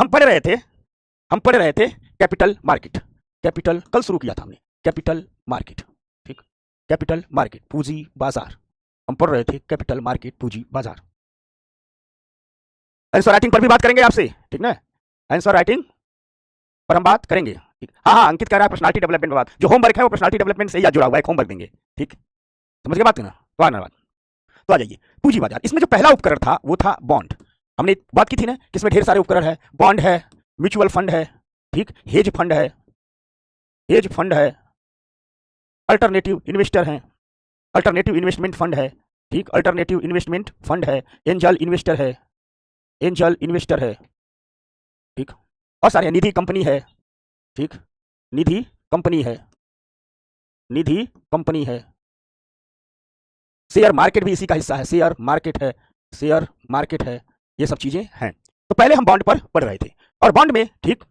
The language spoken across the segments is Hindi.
हम पढ़ रहे थे हम पढ़ रहे थे कैपिटल मार्केट। कैपिटल कल शुरू किया था हमने, कैपिटल मार्केट, ठीक, कैपिटल मार्केट पूंजी बाजार। हम पढ़ रहे थे कैपिटल मार्केट पूंजी बाजार। आंसर राइटिंग पर भी बात करेंगे आपसे, ठीक ना, आंसर राइटिंग पर हम बात करेंगे, ठीक। हाँ, अंकित कह रहा है पर्सनालिटी डेवलपमेंट में बात, जो होमवर्क है वो पर्सनालिटी डेवलपमेंट से ही जुड़ा हुआ है, होमवर्क देंगे, ठीक, समझ के बात करना। तो आना बात, तो आ जाइए पूंजी बाजार। इसमें जो पहला उपकरण था वो था बॉन्ड। हमने बात की थी ना कि इसमें ढेर सारे उपकरण है, बॉन्ड है, म्यूचुअल फंड है, ठीक, हेज फंड है, हेज फंड है, अल्टरनेटिव इन्वेस्टर है, अल्टरनेटिव इन्वेस्टमेंट फंड है, ठीक, अल्टरनेटिव इन्वेस्टमेंट फंड है, एंजल इन्वेस्टर है, एंजल इन्वेस्टर है, ठीक, और सारे निधि कंपनी है, ठीक, निधि कंपनी है, निधि कंपनी है, शेयर मार्केट भी इसी का हिस्सा है, शेयर मार्केट है, शेयर मार्केट है, ये सब चीजें हैं। तो पहले हम बॉन्ड पर पढ़ रहे थे, और बॉन्ड में, ठीक,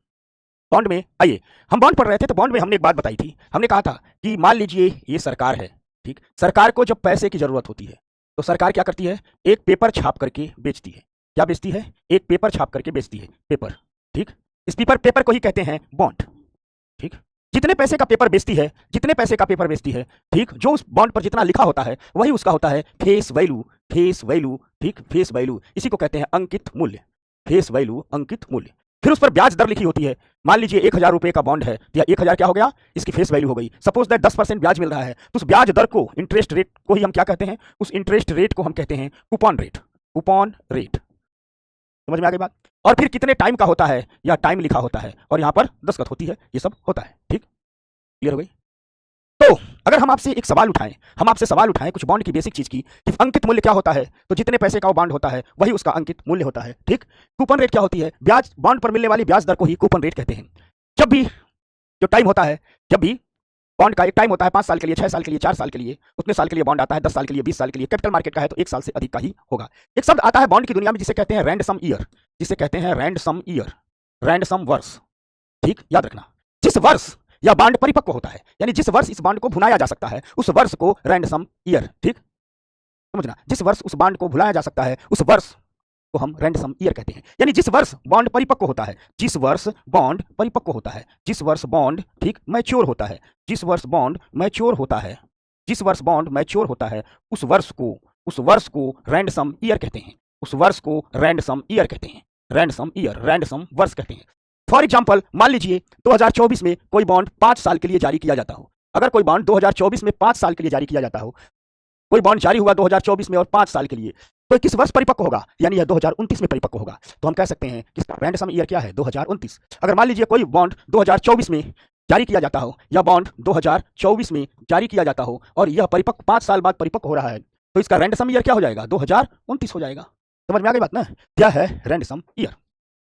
बॉन्ड में आइए, हम बॉन्ड पढ़ रहे थे तो बॉन्ड में हमने एक बात बताई थी, हमने कहा था कि मान लीजिए ये सरकार है, ठीक, सरकार को जब पैसे की जरूरत होती है तो सरकार क्या करती है, एक पेपर छाप करके बेचती है। क्या बेचती है? एक पेपर छाप करके बेचती है, पेपर, ठीक, इस पेपर को ही कहते हैं बॉन्ड, ठीक। जितने पैसे का पेपर बेचती है, जितने पैसे का पेपर बेचती है, ठीक, जो उस बॉन्ड पर जितना लिखा होता है वही उसका होता है फेस वैल्यू, फेस वैल्यू, ठीक, फेस वैल्यू, इसी को कहते हैं अंकित मूल्य, फेस वैल्यू, अंकित मूल्य। फिर उस पर ब्याज दर लिखी होती है। मान लीजिए 1000 रुपए का बॉन्ड है, या 1000 क्या हो गया, इसकी फेस वैल्यू हो गई। सपोज दैट 10% ब्याज मिल रहा है, तो उस ब्याज दर को, इंटरेस्ट रेट को ही हम क्या कहते हैं, उस इंटरेस्ट रेट को हम कहते हैं कूपन रेट, कूपन रेट। समझ में आ गई बात? और फिर कितने टाइम का होता है, या टाइम लिखा होता है, और यहां पर दस्तखत होती है, ये सब होता है, ठीक, क्लियर हो गई? तो अगर हम आपसे एक सवाल उठाएं, हम आपसे सवाल उठाएं कुछ बॉन्ड की बेसिक चीज की, कि अंकित मूल्य क्या होता है, तो जितने पैसे का वो बॉन्ड होता है वही उसका अंकित मूल्य होता है, ठीक। कूपन रेट क्या होती है, ब्याज, बॉन्ड पर मिलने वाली ब्याज दर को ही कूपन रेट कहते हैं। जब भी जो टाइम होता है, जब भी बॉन्ड का एक टाइम होता है 5 साल के लिए, 6 साल के लिए, 4 साल के लिए, उतने साल के लिए बॉन्ड आता है, 10 साल के लिए, 20 साल के लिए, कैपिटल मार्केट का है तो 1 साल से अधिक का ही होगा। एक शब्द आता है बॉन्ड की दुनिया में जिसे कहते हैं रैंडसम ईयर, जिसे कहते हैं रैंडसम ईयर, रैंडसम वर्ष, ठीक, याद रखना। जिस वर्ष या बॉन्ड परिपक्व होता है, यानी जिस वर्ष इस बॉन्ड को भुनाया जा सकता है उस वर्ष को रैंडसम ईयर, ठीक, समझना, जिस वर्ष उस बॉन्ड को भुलाया जा सकता है उस वर्ष को हम रैंडसम ईयर कहते हैं। यानी जिस वर्ष बॉन्ड परिपक्व होता है, जिस वर्ष बॉन्ड परिपक्व होता है, जिस वर्ष बॉन्ड, ठीक, मैच्योर होता है, जिस वर्ष बॉन्ड मैच्योर होता है, जिस वर्ष बॉन्ड मैच्योर होता है, उस वर्ष को रैंडसम ईयर कहते हैं, उस वर्ष को रैंडसम ईयर कहते हैं, रैंडसम ईयर, रैंडसम वर्ष कहते हैं। फॉर एग्जाम्पल, मान लीजिए 2024 में कोई बॉन्ड 5 साल के लिए जारी किया जाता हो। अगर कोई बॉन्ड 2024 में 5 साल के लिए जारी किया जाता हो, कोई बॉन्ड जारी हुआ 2024 में और 5 साल के लिए, तो किस वर्ष परिपक्व होगा, यानी यह 2029 में परिपक्व होगा। तो हम कह सकते हैं कि इसका रैंडसम ईयर क्या है, 2029। अगर मान लीजिए कोई बॉन्ड 2024 में जारी किया जाता हो, या बॉन्ड 2024 में जारी किया जाता हो और यह परिपक्व 5 साल बाद परिपक्व हो रहा है, तो इसका रैंडसम ईयर क्या हो जाएगा, 2029 हो जाएगा। समझ में आ गई बात ना? क्या है रैंडसम ईयर,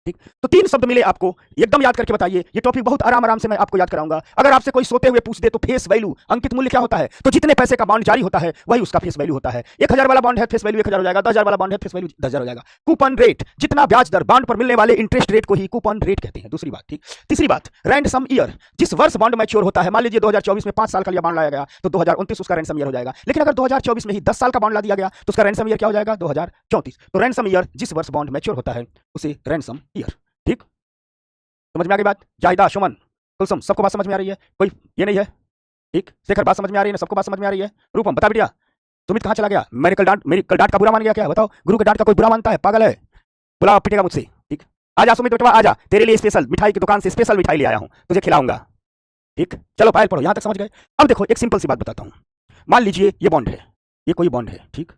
ठीक। तो 3 शब्द मिले आपको, एकदम याद करके बताइए। ये टॉपिक बहुत आराम आराम से मैं आपको याद कराऊंगा। अगर आपसे कोई सोते हुए पूछ दे तो फेस वैल्यू, अंकित मूल्य क्या होता है, तो जितने पैसे का बॉन्ड जारी होता है वही उसका फेस वैल्यू होता है। 1000 वाला बॉन्ड है, फेस वैल्यू 1000 हो जाएगा। 10000 वाला बॉन्ड है, फेस वैल्यू 10000 हो जाएगा। कूपन रेट, जितना ब्याज दर, बॉन्ड पर मिलने वाले इंटरेस्ट रेट को ही कूपन रेट कहते हैं, दूसरी बात, ठीक। तीसरी बात, रैंडसम ईयर, जिस वर्ष बॉन्ड मैच्योर होता है। मान लीजिए 2024 में 5 साल का लिया बॉन्ड लाया गया तो 2029 उसका रैंडसम ईयर हो जाएगा। लेकिन अगर 2024 में ही 10 साल का बॉन्ड ला दिया गया तो उसका रैंडसम ईयर क्या हो जाएगा, 2034। तो रैंडसम ईयर, जिस वर्ष बॉन्ड मैच्योर होता है उसे रैंडसम ईयर, ठीक। समझ में आ गई बात? जाहिदा, सुमन, कुलसुम, सबको बात समझ में आ रही है? कोई ये नहीं है, ठीक। शेखर, बात समझ में आ रही है ना? सबको बात समझ में आ रही है? रूपम, बता बेटिया, सुमित कहाँ चला गया? मेरी कल डांट का बुरा मान गया क्या? बताओ, गुरु के डांट का कोई बुरा मानता है? पागल है, बुला, पिटेगा मुझसे, ठीक। आजा सुमित बेटवा, आजा, तेरे लिए स्पेशल मिठाई की दुकान से स्पेशल मिठाई ले आया हूं, तुझे खिलाऊंगा, ठीक। चलो फाइल पढ़ो, यहां तक समझ गए? अब देखो एक सिंपल सी बात बताता हूं। मान लीजिए ये बॉन्ड है, ये कोई बॉन्ड है, ठीक,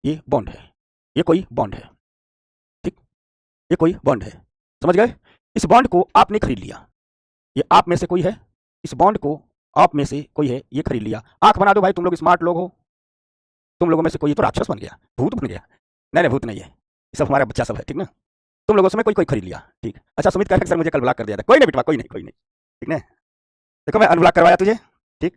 ये बॉन्ड है, ये कोई बॉन्ड है, ठीक, ये कोई बॉन्ड है, समझ गए? इस बॉन्ड को आपने खरीद लिया, ये आप में से कोई है, इस बॉन्ड को आप में से कोई है, ये खरीद लिया। आंख बना दो भाई, तुम लोग स्मार्ट लोग हो, तुम लोगों में से कोई तो राक्षस बन गया, भूत बन गया। नहीं, भूत नहीं है, ये सब हमारा बच्चा सब है, ठीक ना। तुम लोगों से कोई कोई खरीद लिया, ठीक। अच्छा, सुमित कह रहे सर मुझे कल ब्लॉक कर दिया था। कोई नहीं बेटा, कोई नहीं, ठीक ना। देखो मैं अनब्लॉक करवाया तुझे, ठीक।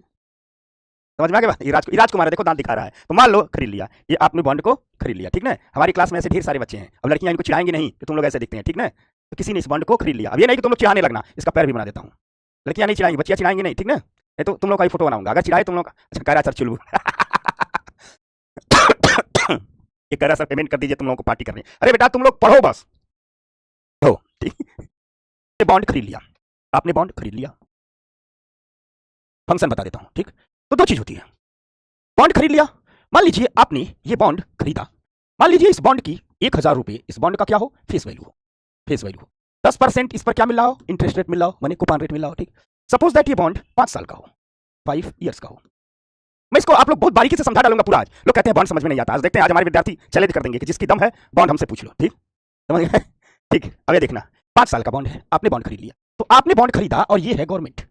समझ में आ गया बात? ये राजकुमार है, देखो दांत दिखा रहा है। तो मान लो खरीद लिया, ये आपने बॉन्ड को खरीद लिया, ठीक ना। हमारी क्लास में ऐसे ढेर सारे बच्चे हैं, अब लड़कियां इनको चिढ़ाएंगी नहीं कि तुम लोग ऐसे दिखते हैं, ठीक ना। तो किसी ने इस बॉन्ड को खरीद लिया। अब ये नहीं कि तुम लोग चिढ़ाने लगना, इसका पैर भी बना देता हूँ। लड़कियां नहीं चिढ़ाएंगी, बच्चियां चिढ़ाएंगी नहीं, ठीक ना। नहीं तो तुम लोग का ही फोटो बनाऊंगा, अगर चिढ़ाए तुम लोग। अच्छा, कह रहा सर चुलू ये कह रहा सर पेमेंट कर दीजिए, तुम लोगों को पार्टी करनी। अरे बेटा तुम लोग पढ़ो बस, हो, ठीक। ये बॉन्ड खरीद लिया, आपने बॉन्ड खरीद लिया, फंक्शन बता देता हूं, ठीक। तो दो चीज होती है, बॉन्ड खरीद लिया, मान लीजिए आपने ये बॉन्ड खरीदा, मान लीजिए इस बॉन्ड की 1000 रुपए, इस बॉन्ड का क्या हो, फेस वैल्यू हो, फेस वैल्यू हो, 10% इस पर क्या मिल रहा हो, इंटरेस्ट रेट मिल रहा हो, माने कूपन रेट मिल रहा हो, ठीक। सपोज दैट ये बॉन्ड 5 साल का हो, 5 ईयर्स का हो। मैं इसको आप लोग बहुत बारीकी से समझा डालूंगा पूरा। आज लोग कहते हैं बॉन्ड समझ में नहीं आता, आज देखते हैं, आज हमारे विद्यार्थी चैलेंज कर देंगे कि जिसकी दम है बॉन्ड हमसे पूछ लो, ठीक, समझ गए, ठीक। अब ये देखना, 5 साल का बॉन्ड है, आपने बॉन्ड खरीद लिया, तो आपने बॉन्ड खरीदा और ये है गवर्नमेंट,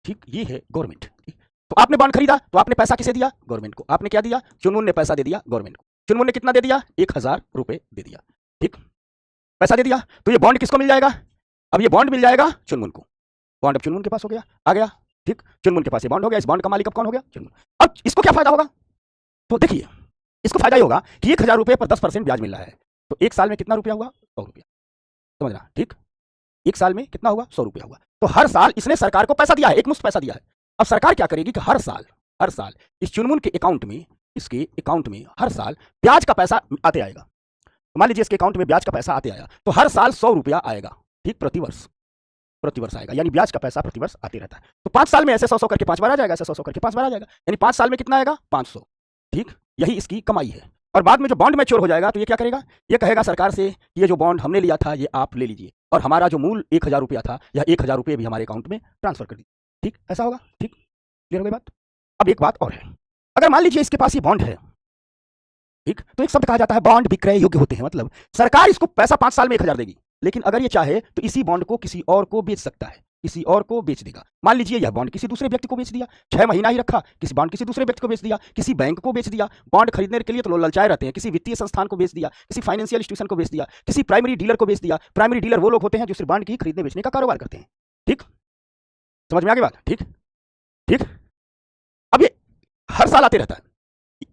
ठीक, ये है गवर्नमेंट, ठीक। तो आपने बॉन्ड खरीदा, तो आपने पैसा किसे दिया, गवर्नमेंट को। आपने क्या दिया, चुनमुन ने पैसा दे दिया गवर्नमेंट को। चुनमुन ने कितना दे दिया, 1000 रुपए दे दिया, ठीक, पैसा दे दिया। तो ये बॉन्ड किसको मिल जाएगा, अब ये बॉन्ड मिल जाएगा चुनमुन को, बॉन्ड अब चुनमुन के पास हो गया, आ गया, ठीक, चुनमुन के पास ये बॉन्ड हो गया, इस बॉन्ड का मालिक अब कौन हो गया, चुनमुन। अब इसको क्या फायदा होगा, तो देखिए इसको फायदा ही होगा कि 1000 रुपए पर 10% ब्याज मिल रहा है, तो एक साल में कितना रुपया हुआ, 100 रुपया, समझना, ठीक, एक साल में कितना हुआ, 100 रुपया हुआ। तो हर साल इसने सरकार को पैसा दिया है, एक मुश्त पैसा दिया है। अब सरकार क्या करेगी कि हर साल इस चुनमुन के अकाउंट में, इसके अकाउंट में हर साल ब्याज का पैसा आते आएगा। तो मान लीजिए इसके अकाउंट में ब्याज का पैसा आते आया, तो हर साल 100 रुपया आएगा, ठीक, प्रतिवर्ष आएगा, यानी ब्याज का पैसा प्रतिवर्ष आते रहता है। तो 5 साल में ऐसे 100 करके 5 बार आ जाएगा, ऐसे 100 करके 5 बार आ जाएगा, यानी 5 साल में कितना आएगा, 500, ठीक, यही इसकी कमाई है। और बाद में जो बॉन्ड मैच्योर हो जाएगा तो ये क्या करेगा, ये कहेगा सरकार से कि ये जो बॉन्ड हमने लिया था ये आप ले लीजिए, और हमारा जो मूल 1000 रुपया था, यह 1000 रुपये भी हमारे अकाउंट में ट्रांसफर कर दीजिए, ठीक, ऐसा होगा, ठीक, क्लियर हो गई बात। अब एक बात और है, अगर मान लीजिए इसके पास ये बॉन्ड है, ठीक, तो एक शब्द कहा जाता है बॉन्ड विक्रय योग्य होते हैं, मतलब सरकार इसको पैसा 5 साल में 1000 देगी, लेकिन अगर ये चाहे तो इसी बॉन्ड को किसी और को बेच सकता है, किसी और को बेच देगा। मान लीजिए यह बॉन्ड किसी दूसरे व्यक्ति को बेच दिया, 6 महीना ही रखा, किसी बॉन्ड किसी दूसरे व्यक्ति को बेच दिया, किसी बैंक को बेच दिया। बॉन्ड खरीदने के लिए तो लोग ललचाए रहते हैं, किसी वित्तीय संस्थान को बेच दिया, किसी फाइनेंशियल इंस्टीट्यूशन को बेच दिया, किसी प्राइमरी डीलर को बेच दिया। प्राइमरी डीलर वो लोग होते हैं जो सिर्फ बॉन्ड की खरीदने बेचने का कारोबार करते हैं, ठीक, समझ में आ गई बात, ठीक, ठीक। अब ये हर साल आते रहता है,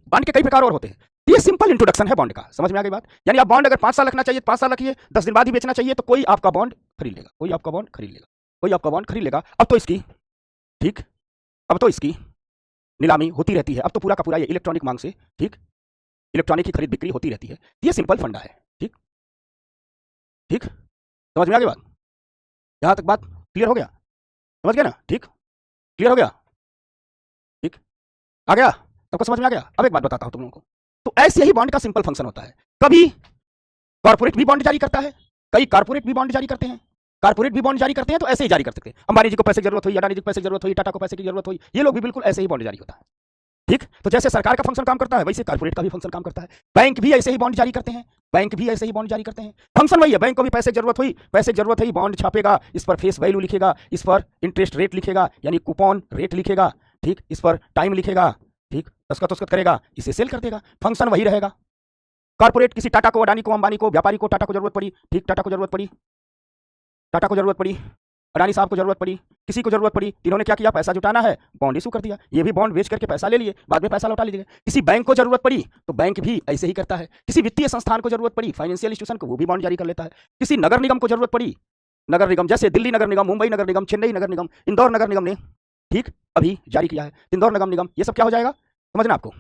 बॉन्ड के कई प्रकार और होते हैं। ये सिंपल इंट्रोडक्शन है बॉन्ड का, समझ में आ गई बात। यानी आप बॉन्ड अगर 5 साल रखना चाहिए 5 साल रखिए, 10 दिन बाद ही बेचना चाहिए तो कोई आपका बॉन्ड खरीद लेगा, कोई आपका बॉन्ड खरीद लेगा, कोई आपका बॉन्ड खरीद लेगा। अब तो इसकी, ठीक, अब तो इसकी नीलामी होती रहती है, अब तो पूरा का पूरा ये इलेक्ट्रॉनिक मांग से, ठीक, इलेक्ट्रॉनिक की खरीद बिक्री होती रहती है। ये सिंपल फंडा है, ठीक, ठीक, समझ में आ गई बात, यहां तक बात क्लियर हो गया, समझ गया ना, ठीक, क्लियर हो गया, ठीक, आ गया, सबको समझ में आ गया। अब एक बात बताता हूं तुम लोगों को, तो ऐसे ही बॉन्ड का सिंपल फंक्शन होता है। कभी कॉर्पोरेट भी बॉन्ड जारी करता है, कई कॉर्पोरेट भी बॉन्ड जारी करते हैं, कॉर्पोरेट भी बॉन्ड जारी करते हैं तो ऐसे ही जारी कर सकते हैं। अंबानी जी को पैसे की जरूरत हुई, अडानी जी को पैसे की जरूरत हुई, टाटा को पैसे की जरूरत हुई, ये लोग भी बिल्कुल ऐसे ही बॉन्ड जारी होता है, ठीक। तो जैसे सरकार का फंक्शन काम करता है वैसे कॉर्पोरेट का भी फंक्शन काम करता है। बैंक भी ऐसे ही बॉन्ड जारी करते हैं, बैंक भी ऐसे ही बॉन्ड जारी करते हैं, फंक्शन वही है। बैंक को भी पैसे की जरूरत हुई, पैसे की जरूरत है, बॉन्ड छापेगा, इस पर फेस वैल्यू लिखेगा, इस पर इंटरेस्ट रेट लिखेगा यानी कूपन रेट लिखेगा, ठीक, इस पर टाइम लिखेगा, ठीक, दस्तखत उसखत करेगा, इसे सेल कर देगा, फंक्शन वही रहेगा। कॉर्पोरेट किसी टाटा को, अडानी को, अंबानी को, व्यापारी को, टाटा को जरूरत पड़ी, ठीक, टाटा को जरूरत पड़ी, टाटा को जरूरत पड़ी, अडानी साहब को जरूरत पड़ी, किसी को जरूरत पड़ी, इन्होंने क्या किया, पैसा जुटाना है, बॉन्ड इशू कर दिया, ये भी बॉन्ड बेच करके पैसा ले लिए, बाद में पैसा लौटा लीजिए। किसी बैंक को जरूरत पड़ी तो बैंक भी ऐसे ही करता है, किसी वित्तीय संस्थान को जरूरत पड़ी, फाइनेंशियल इंस्टीट्यूशन को, वो भी बॉन्ड जारी कर लेता है। किसी नगर निगम को जरूरत पड़ी, नगर निगम जैसे दिल्ली नगर निगम, मुंबई नगर निगम, चेन्नई नगर निगम, इंदौर नगर निगम ने, ठीक, अभी जारी किया है, इंदौर नगर निगम, ये सब क्या हो जाएगा, समझना आपको,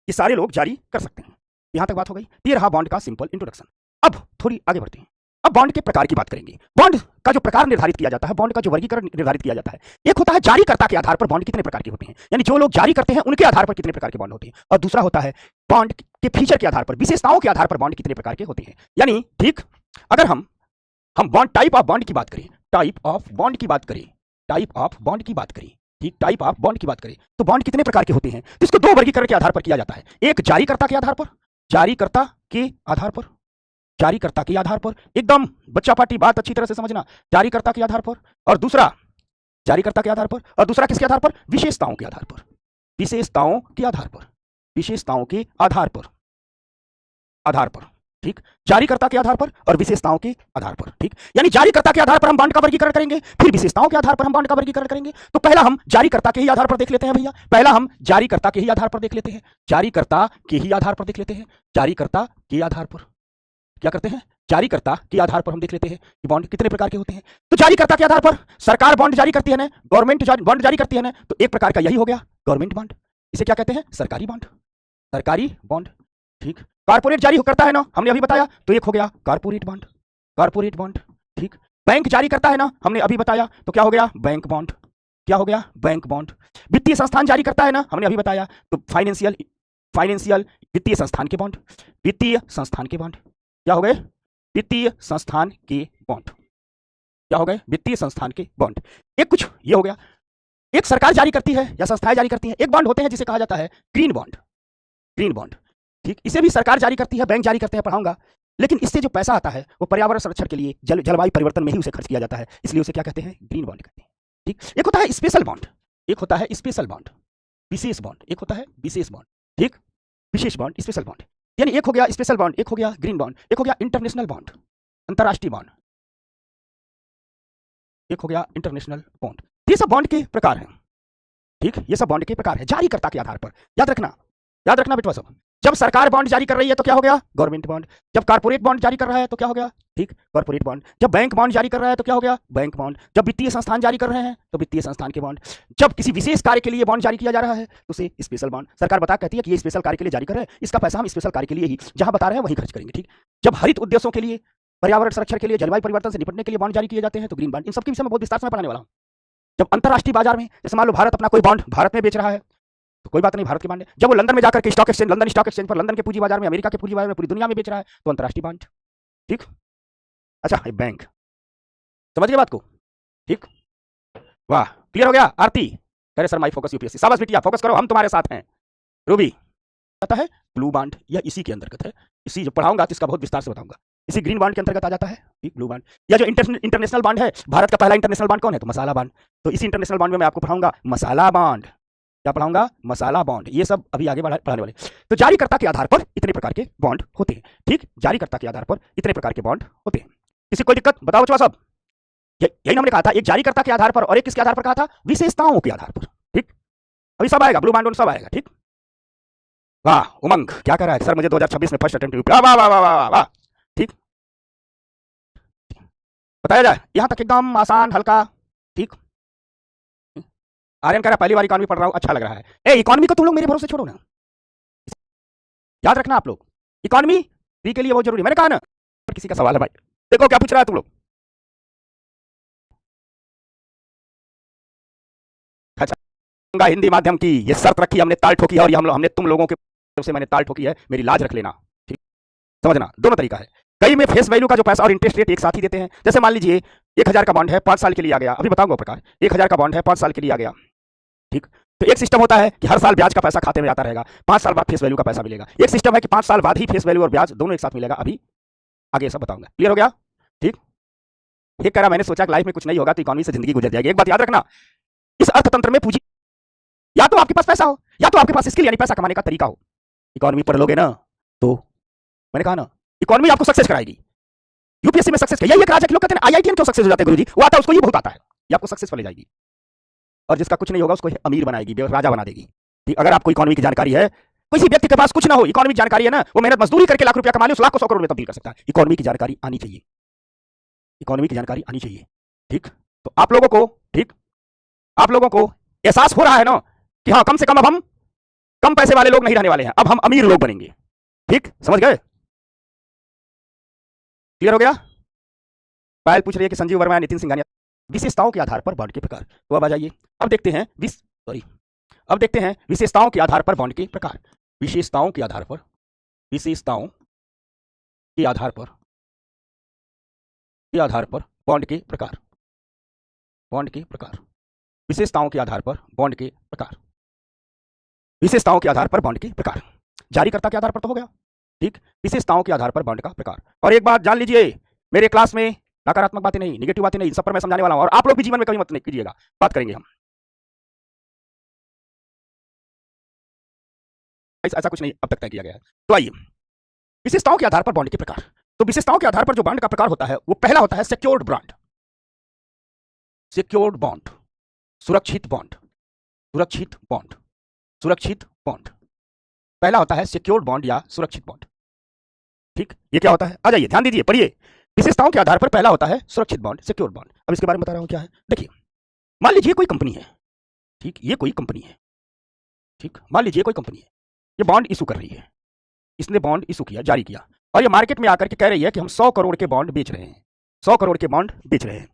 ये सारे लोग जारी कर सकते हैं। यहां तक बात हो गई। ये रहा बॉन्ड का सिंपल इंट्रोडक्शन। अब थोड़ी आगे बढ़ते हैं, अब बॉन्ड के प्रकार की बात करेंगे। बॉन्ड का जो प्रकार निर्धारित किया जाता है, बॉन्ड का जो वर्गीकरण निर्धारित किया जाता है, एक होता है जारीकर्ता के आधार पर बॉन्ड कितने प्रकार के होते हैं, यानी जो लोग जारी करते हैं उनके आधार पर कितने प्रकार के बॉन्ड होते हैं, और दूसरा होता है बॉन्ड के फीचर के आधार पर, विशेषताओं के आधार पर बॉन्ड कितने प्रकार के होते हैं। यानी ठीक, अगर हम बॉन्ड टाइप ऑफ बॉन्ड की बात करें, टाइप ऑफ बॉन्ड की बात करें, टाइप ऑफ बॉन्ड की बात करें, ठीक, टाइप ऑफ बॉन्ड की बात करें तो बॉन्ड कितने प्रकार के होते हैं, तो इसको दो वर्गीकरण के आधार पर किया जाता है। एक जारीकर्ता के आधार पर, जारीकर्ता के आधार पर, जारीकर्ता के आधार पर, एकदम बच्चा पार्टी बात अच्छी तरह से समझना, जारीकर्ता के आधार पर, और दूसरा जारीकर्ता के आधार पर, और दूसरा किसके आधार पर, विशेषताओं के आधार पर, विशेषताओं के आधार पर, विशेषताओं के आधार पर, आधार पर, ठीक, जारीकर्ता के आधार पर और विशेषताओं के आधार पर, ठीक। यानी जारीकर्ता के आधार पर हम बॉन्ड का वर्गीकरण करेंगे, फिर विशेषताओं के आधार पर हम बॉन्ड का वर्गीकरण करेंगे। तो पहला हम जारीकर्ता के ही आधार पर देख लेते हैं भैया, पहला हम जारीकर्ता के ही आधार पर देख लेते हैं, जारीकर्ता के ही आधार पर देख लेते हैं, जारीकर्ता के आधार पर क्या करते हैं, जारीकर्ता के आधार पर हम देख लेते हैं कि बॉन्ड कितने प्रकार के होते हैं। तो जारीकर्ता के आधार पर सरकार बॉन्ड जारी करती है ना, गवर्नमेंट बॉन्ड जारी करती है ना, तो एक प्रकार का यही हो गया गवर्नमेंट बॉन्ड, इसे क्या कहते हैं, सरकारी बॉन्ड, सरकारी बॉन्ड, ठीक। कॉर्पोरेट जारी करता है ना, हमने अभी बताया, तो एक हो गया कॉर्पोरेट बॉन्ड, कॉर्पोरेट बॉन्ड, ठीक। बैंक जारी करता है ना, हमने अभी बताया, तो क्या हो गया? Bank bond. क्या हो गया? Bank bond. वित्तीय संस्थान जारी करता है ना, हमने अभी बताया, तो फाइनेंशियल फाइनेंशियल वित्तीय संस्थान के बॉन्ड। वित्तीय संस्थान के बॉन्ड क्या हो गए? वित्तीय संस्थान के बॉन्ड। क्या हो गए? वित्तीय संस्थान के बॉन्ड। एक कुछ ये हो गया, एक सरकार जारी करती है या संस्थाएं जारी करती हैं, एक बॉन्ड होते हैं जिसे कहा जाता है ग्रीन बॉन्ड। ग्रीन बॉन्ड, ठीक, इसे भी सरकार जारी करती है, बैंक जारी करते हैं, पढ़ाऊंगा। लेकिन इससे जो पैसा आता है वो पर्यावरण संरक्षण के लिए, जलवायु परिवर्तन में ही उसे खर्च किया जाता है, इसलिए उसे क्या कहते हैं? ग्रीन बॉन्ड कहते हैं। ठीक, एक होता है स्पेशल बॉन्ड, एक होता है स्पेशल बॉन्ड, विशेष बॉन्ड, एक होता है विशेष बॉन्ड। ठीक, विशेष बॉन्ड, स्पेशल बॉन्ड, यानी एक हो गया स्पेशल बॉन्ड, एक हो गया ग्रीन बॉन्ड, एक हो गया इंटरनेशनल बॉन्ड, अंतरराष्ट्रीय बॉन्ड, एक हो गया इंटरनेशनल बॉन्ड। ये सब बॉन्ड के प्रकार हैं। ठीक, ये सब बॉन्ड के प्रकार है जारीकर्ता के आधार पर। याद रखना बेटवा सब। जब सरकार बॉन्ड जारी कर रही है तो क्या हो गया? Government bond. जब कॉर्पोरेट बॉन्ड जारी कर रहा है तो क्या हो गया? ठीक, कॉर्पोरेट बॉन्ड। जब बैंक बॉन्ड जारी कर रहा है तो क्या हो गया? Bank bond. जब वित्तीय संस्थान जारी कर रहे हैं तो वित्तीय संस्थान के बॉन्ड। जब किसी विशेष कार्य के लिए बॉन्ड जारी किया जा रहा है तो उसे स्पेशल बॉन्ड। सरकार बता कहती है कि ये स्पेशल कार्य के लिए जारी कर रहे हैं, इसका पैसा हम स्पेशल कार्य के लिए ही जहां बता रहे हैं वहीं खर्च करेंगे। ठीक, जब हरित उद्देश्यों के लिए, पर्यावरण संरक्षण के लिए, जलवायु परिवर्तन से निपटने के लिए बॉन्ड जारी किए जाते हैं तो ग्रीन बॉन्ड। इन सबके विषय में बहुत विस्तार से मैं पढ़ाने वाला हूं। जब अंतरराष्ट्रीय बाजार में, जैसे मान लो भारत अपना कोई बॉन्ड भारत में बेच रहा है तो कोई बात नहीं, भारत के बॉन्ड है। जब वो लंदन में जाकर के stock exchange, London stock exchange पर, लंदन के पूंजी बाजार में, अमेरिका के पूंजी बाजार में, पूरी दुनिया में बेच रहा है तो अंतरराष्ट्रीय बॉन्ड। ठीक, अच्छा, बैंक, समझ गए बात को? ठीक, वाह, क्लियर हो गया? आरती करे सर माई फोकस यूपीएससी, शाबाश बिटिया, फोकस करो, हम तुम्हारे साथ हैं। रूबी आता है ब्लू बॉन्ड, यह इसी के अंतर्गत है। इसी जो पढ़ाऊंगा तो इसका बहुत विस्तार से बताऊंगा। इसी ग्रीन बॉन्ड के अंतर्गत आ जाता है। ठीक, ब्लू बॉन्ड। या जो इंटरनेशनल बॉन्ड है, भारत का पहला इंटरनेशनल बॉन्ड कौन है? तो मसाला बॉन्ड। तो इसी इंटरनेशनल बॉन्ड में मैं आपको पढ़ाऊंगा मसाला बॉन्ड। क्या पढ़ाऊंगा? मसाला बॉन्ड। ये सब अभी आगे पढ़ाने वाले। तो जारीकर्ता के आधार पर इतने प्रकार के बॉन्ड होते हैं। ठीक, जारीकर्ता के आधार पर इतने प्रकार के बॉन्ड होते हैं। किसी कोई दिक्कत? बताओ बच्चों सब। यही हमने कहा था, एक जारीकर्ता के आधार पर और एक किसके आधार पर कहा था? विशेषताओं के आधार पर। ठीक, अभी सब आएगा, ब्लू बॉन्ड सब आएगा। ठीक, वाह, उमंग क्या कर रहा है? सर मुझे 2026 में फर्स्ट अटेम्प्ट। वाह वाह वाह वाह वाह। ठीक, बताया जाए, यहां तक एकदम आसान हल्का। ठीक, आर्यन कह रहा पहली बार इकोनॉमी पढ़ रहा हूं, अच्छा लग रहा है। ए, इकोनॉमी को तुम लोग मेरे भरोसे छोड़ो ना, याद रखना आप लोग, इकोनॉमी फ्री के लिए बहुत जरूरी है। मैंने कहा ना, पर किसी का सवाल है भाई, देखो क्या पूछ रहा है तुम लोग। अच्छा, हिंदी माध्यम की ये शर्त रखी, हमने ताल ठोकी है, और हमने तुम लोगों के से मैंने ताल ठोकी है, मेरी लाज रख लेना। ठीक, समझना, दोनों तरीका है। कई में फेस वैल्यू का जो पैसा और इंटरेस्ट रेट एक साथ ही देते हैं। जैसे मान लीजिए 1000 का बॉन्ड है, 5 साल के लिए आ गया, अभी बताऊंगा प्रकार। 1000 का बॉन्ड है, 5 साल के लिए आ गया। ठीक, तो एक सिस्टम होता है कि हर साल ब्याज का पैसा खाते में आता रहेगा, 5 साल बाद फेस वैल्यू का पैसा मिलेगा। एक सिस्टम है कि 5 साल बाद ही फेस वैल्यू और ब्याज दोनों एक साथ मिलेगा। अभी आगे सब बताऊंगा। क्लियर हो गया? ठीक, एक कह रहा मैंने सोचा कि लाइफ में कुछ नहीं होगा तो इकोनॉमी से जिंदगी गुजर जाएगी। एक बात याद रखना, इस अर्थतंत्र में पूंजी, या तो आपके पास पैसा हो या तो आपके पास स्किल यानी पैसा कमाने का तरीका हो। इकोनॉमी पढ़ लोगे ना तो मैंने कहा ना, इकोनॉमी आपको सक्सेस कराएगी। यूपीएससी में सक्सेस यही एक राज है कि लोग कहते हैं आईआईटीएन क्यों सक्सेस हो जाते हैं गुरुजी, वो आता है उसको ये बहुत आता है, ये आपको सक्सेस ले जाएगी। और जिसका कुछ नहीं होगा उसको अमीर बनाएगी, राजा बना देगी। ठीक, अगर आपको इकोनॉमी की जानकारी है, किसी व्यक्ति के पास कुछ ना हो, इकोनॉमी की जानकारी है ना, वो मेहनत मजदूरी करके लाख रुपया कमा ले, उस लाख को 100 करोड़ में तब्दील कर सकता है। इकोनॉमी की जानकारी आनी चाहिए, इकोनॉमी की जानकारी आनी चाहिए। ठीक, तो आप लोगों को, ठीक, आप लोगों को एहसास हो रहा है ना कि हाँ, कम से कम अब हम कम पैसे वाले लोग नहीं रहने वाले हैं, अब हम अमीर लोग बनेंगे। ठीक, समझ गए? क्लियर हो गया? पायल पूछ रही है कि संजीव वर्मा, नितिन सिंघानिया, विशेषताओं के आधार पर बॉन्ड के प्रकार। तो अब आ जाइए, अब देखते हैं अब देखते हैं विशेषताओं के आधार पर बॉन्ड के प्रकार। विशेषताओं के आधार पर, विशेषताओं के आधार पर, के आधार पर बॉन्ड के प्रकार, बॉन्ड के प्रकार, विशेषताओं के आधार पर बॉन्ड के प्रकार, विशेषताओं के आधार पर बॉन्ड के प्रकार। जारीकर्ता के आधार पर तो हो गया। ठीक, विशेषताओं के आधार पर बॉन्ड का प्रकार। और एक बात जान लीजिए, मेरे क्लास में नकारात्मक बातें नहीं, नेगेटिव बातें नहीं, सब पर मैं समझाने वाला हूं, और आप लोग भी जीवन में कभी मत नहीं कीजिएगा, बात करेंगे हम। ऐसा कुछ नहीं अब तक तय किया गया है। तो आइए, विशेषताओं के आधार पर बॉन्ड के प्रकार। तो विशेषताओं के आधार पर जो बॉन्ड का प्रकार होता है वो पहला होता है सिक्योर्ड बॉन्ड, सिक्योर्ड बॉन्ड, सुरक्षित बॉन्ड, सुरक्षित बॉन्ड, सुरक्षित बॉन्ड। पहला होता है सिक्योर्ड बॉन्ड या सुरक्षित बॉन्ड। ठीक, ये क्या होता है? आ जाइए, ध्यान दीजिए, पढ़िए। विशेषताओं के आधार पर पहला होता है सुरक्षित बॉन्ड, सिक्योर्ड बॉन्ड। अब इसके बारे में बता रहा हूं क्या है। देखिए, मान लीजिए कोई कंपनी है, ठीक, ये कोई कंपनी है, ठीक, मान लीजिए कोई कंपनी है, ये बॉन्ड इशू कर रही है, इसने बॉन्ड इशू किया, जारी किया, और ये मार्केट में आकर के कह रही है कि हम 100 करोड़ के बॉन्ड बेच रहे हैं। 100 करोड़ के बॉन्ड बेच रहे हैं।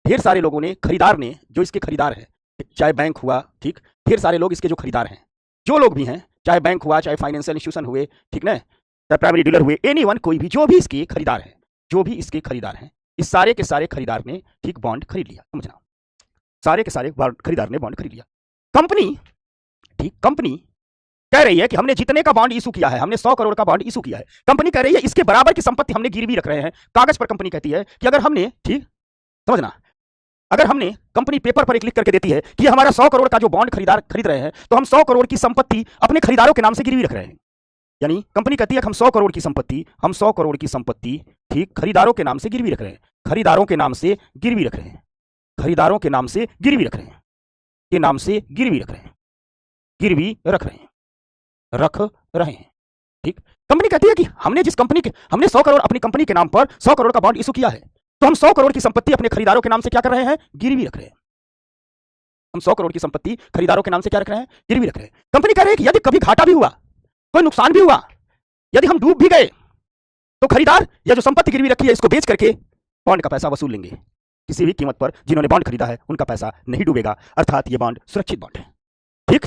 ढेर सारे लोगों ने, खरीदार ने, जो इसके खरीदार हैं, चाहे बैंक हुआ, ठीक, ढेर सारे लोग इसके जो खरीदार हैं, जो लोग भी हैं, चाहे बैंक हुआ, चाहे फाइनेंशियल इंस्टीट्यूशन हुए, ठीक ना, चाहे प्राइमरी डीलर हुए, एनीवन, कोई भी, जो भी इसके खरीदार हैं, जो भी इसके खरीदार हैं, इस सारे के सारे खरीदार ने, ठीक, बॉन्ड खरीद लिया। समझना, सारे के सारे खरीदार ने बॉन्ड खरीद लिया। कंपनी, ठीक, कंपनी कह रही है कि हमने जितने का बॉन्ड इशू किया है, हमने 100 करोड़ का बॉन्ड इशू किया है, कंपनी कह रही है इसके बराबर की संपत्ति हमने गिरवी रख रहे हैं। कागज पर कंपनी कहती है कि अगर हमने, ठीक, समझना, अगर हमने, कंपनी पेपर पर एक लिख करके देती है कि हमारा 100 करोड़ का जो बॉन्ड खरीदार खरीद रहे हैं, तो हम 100 करोड़ की संपत्ति अपने खरीदारों के नाम से गिरवी रख रहे हैं। यानी कंपनी कहती है कि हम 100 करोड़ की संपत्ति, हम 100 करोड़ की संपत्ति, ठीक, खरीदारों के नाम से गिरवी रख रहे हैं, खरीदारों के नाम से गिरवी रख रहे हैं, खरीदारों के नाम से गिरवी रख रहे हैं, के नाम से गिरवी रख रहे हैं, गिरवी रख रहे हैं, रख रहे हैं, ठीक। कंपनी कहती है कि हमने जिस कंपनी के, हमने 100 करोड़ अपनी कंपनी के नाम पर 100 करोड़ का बॉन्ड इशू किया है, तो हम 100 करोड़ की संपत्ति अपने खरीदारों के नाम से क्या कर रहे हैं, गिरवी रख रहे हैं। हम 100 करोड़ की संपत्ति खरीदारों के नाम से क्या रख रहे हैं, गिरवी रख रहे हैं। कंपनी कह रही है कि यदि कभी घाटा भी हुआ, कोई नुकसान भी हुआ, यदि हम डूब भी गए, तो खरीदार या जो संपत्ति गिरवी रखी है इसको बेच करके बॉन्ड का पैसा वसूल लेंगे। किसी भी कीमत पर जिन्होंने बॉन्ड खरीदा है उनका पैसा नहीं डूबेगा, अर्थात ये बॉन्ड सुरक्षित बॉन्ड है, ठीक,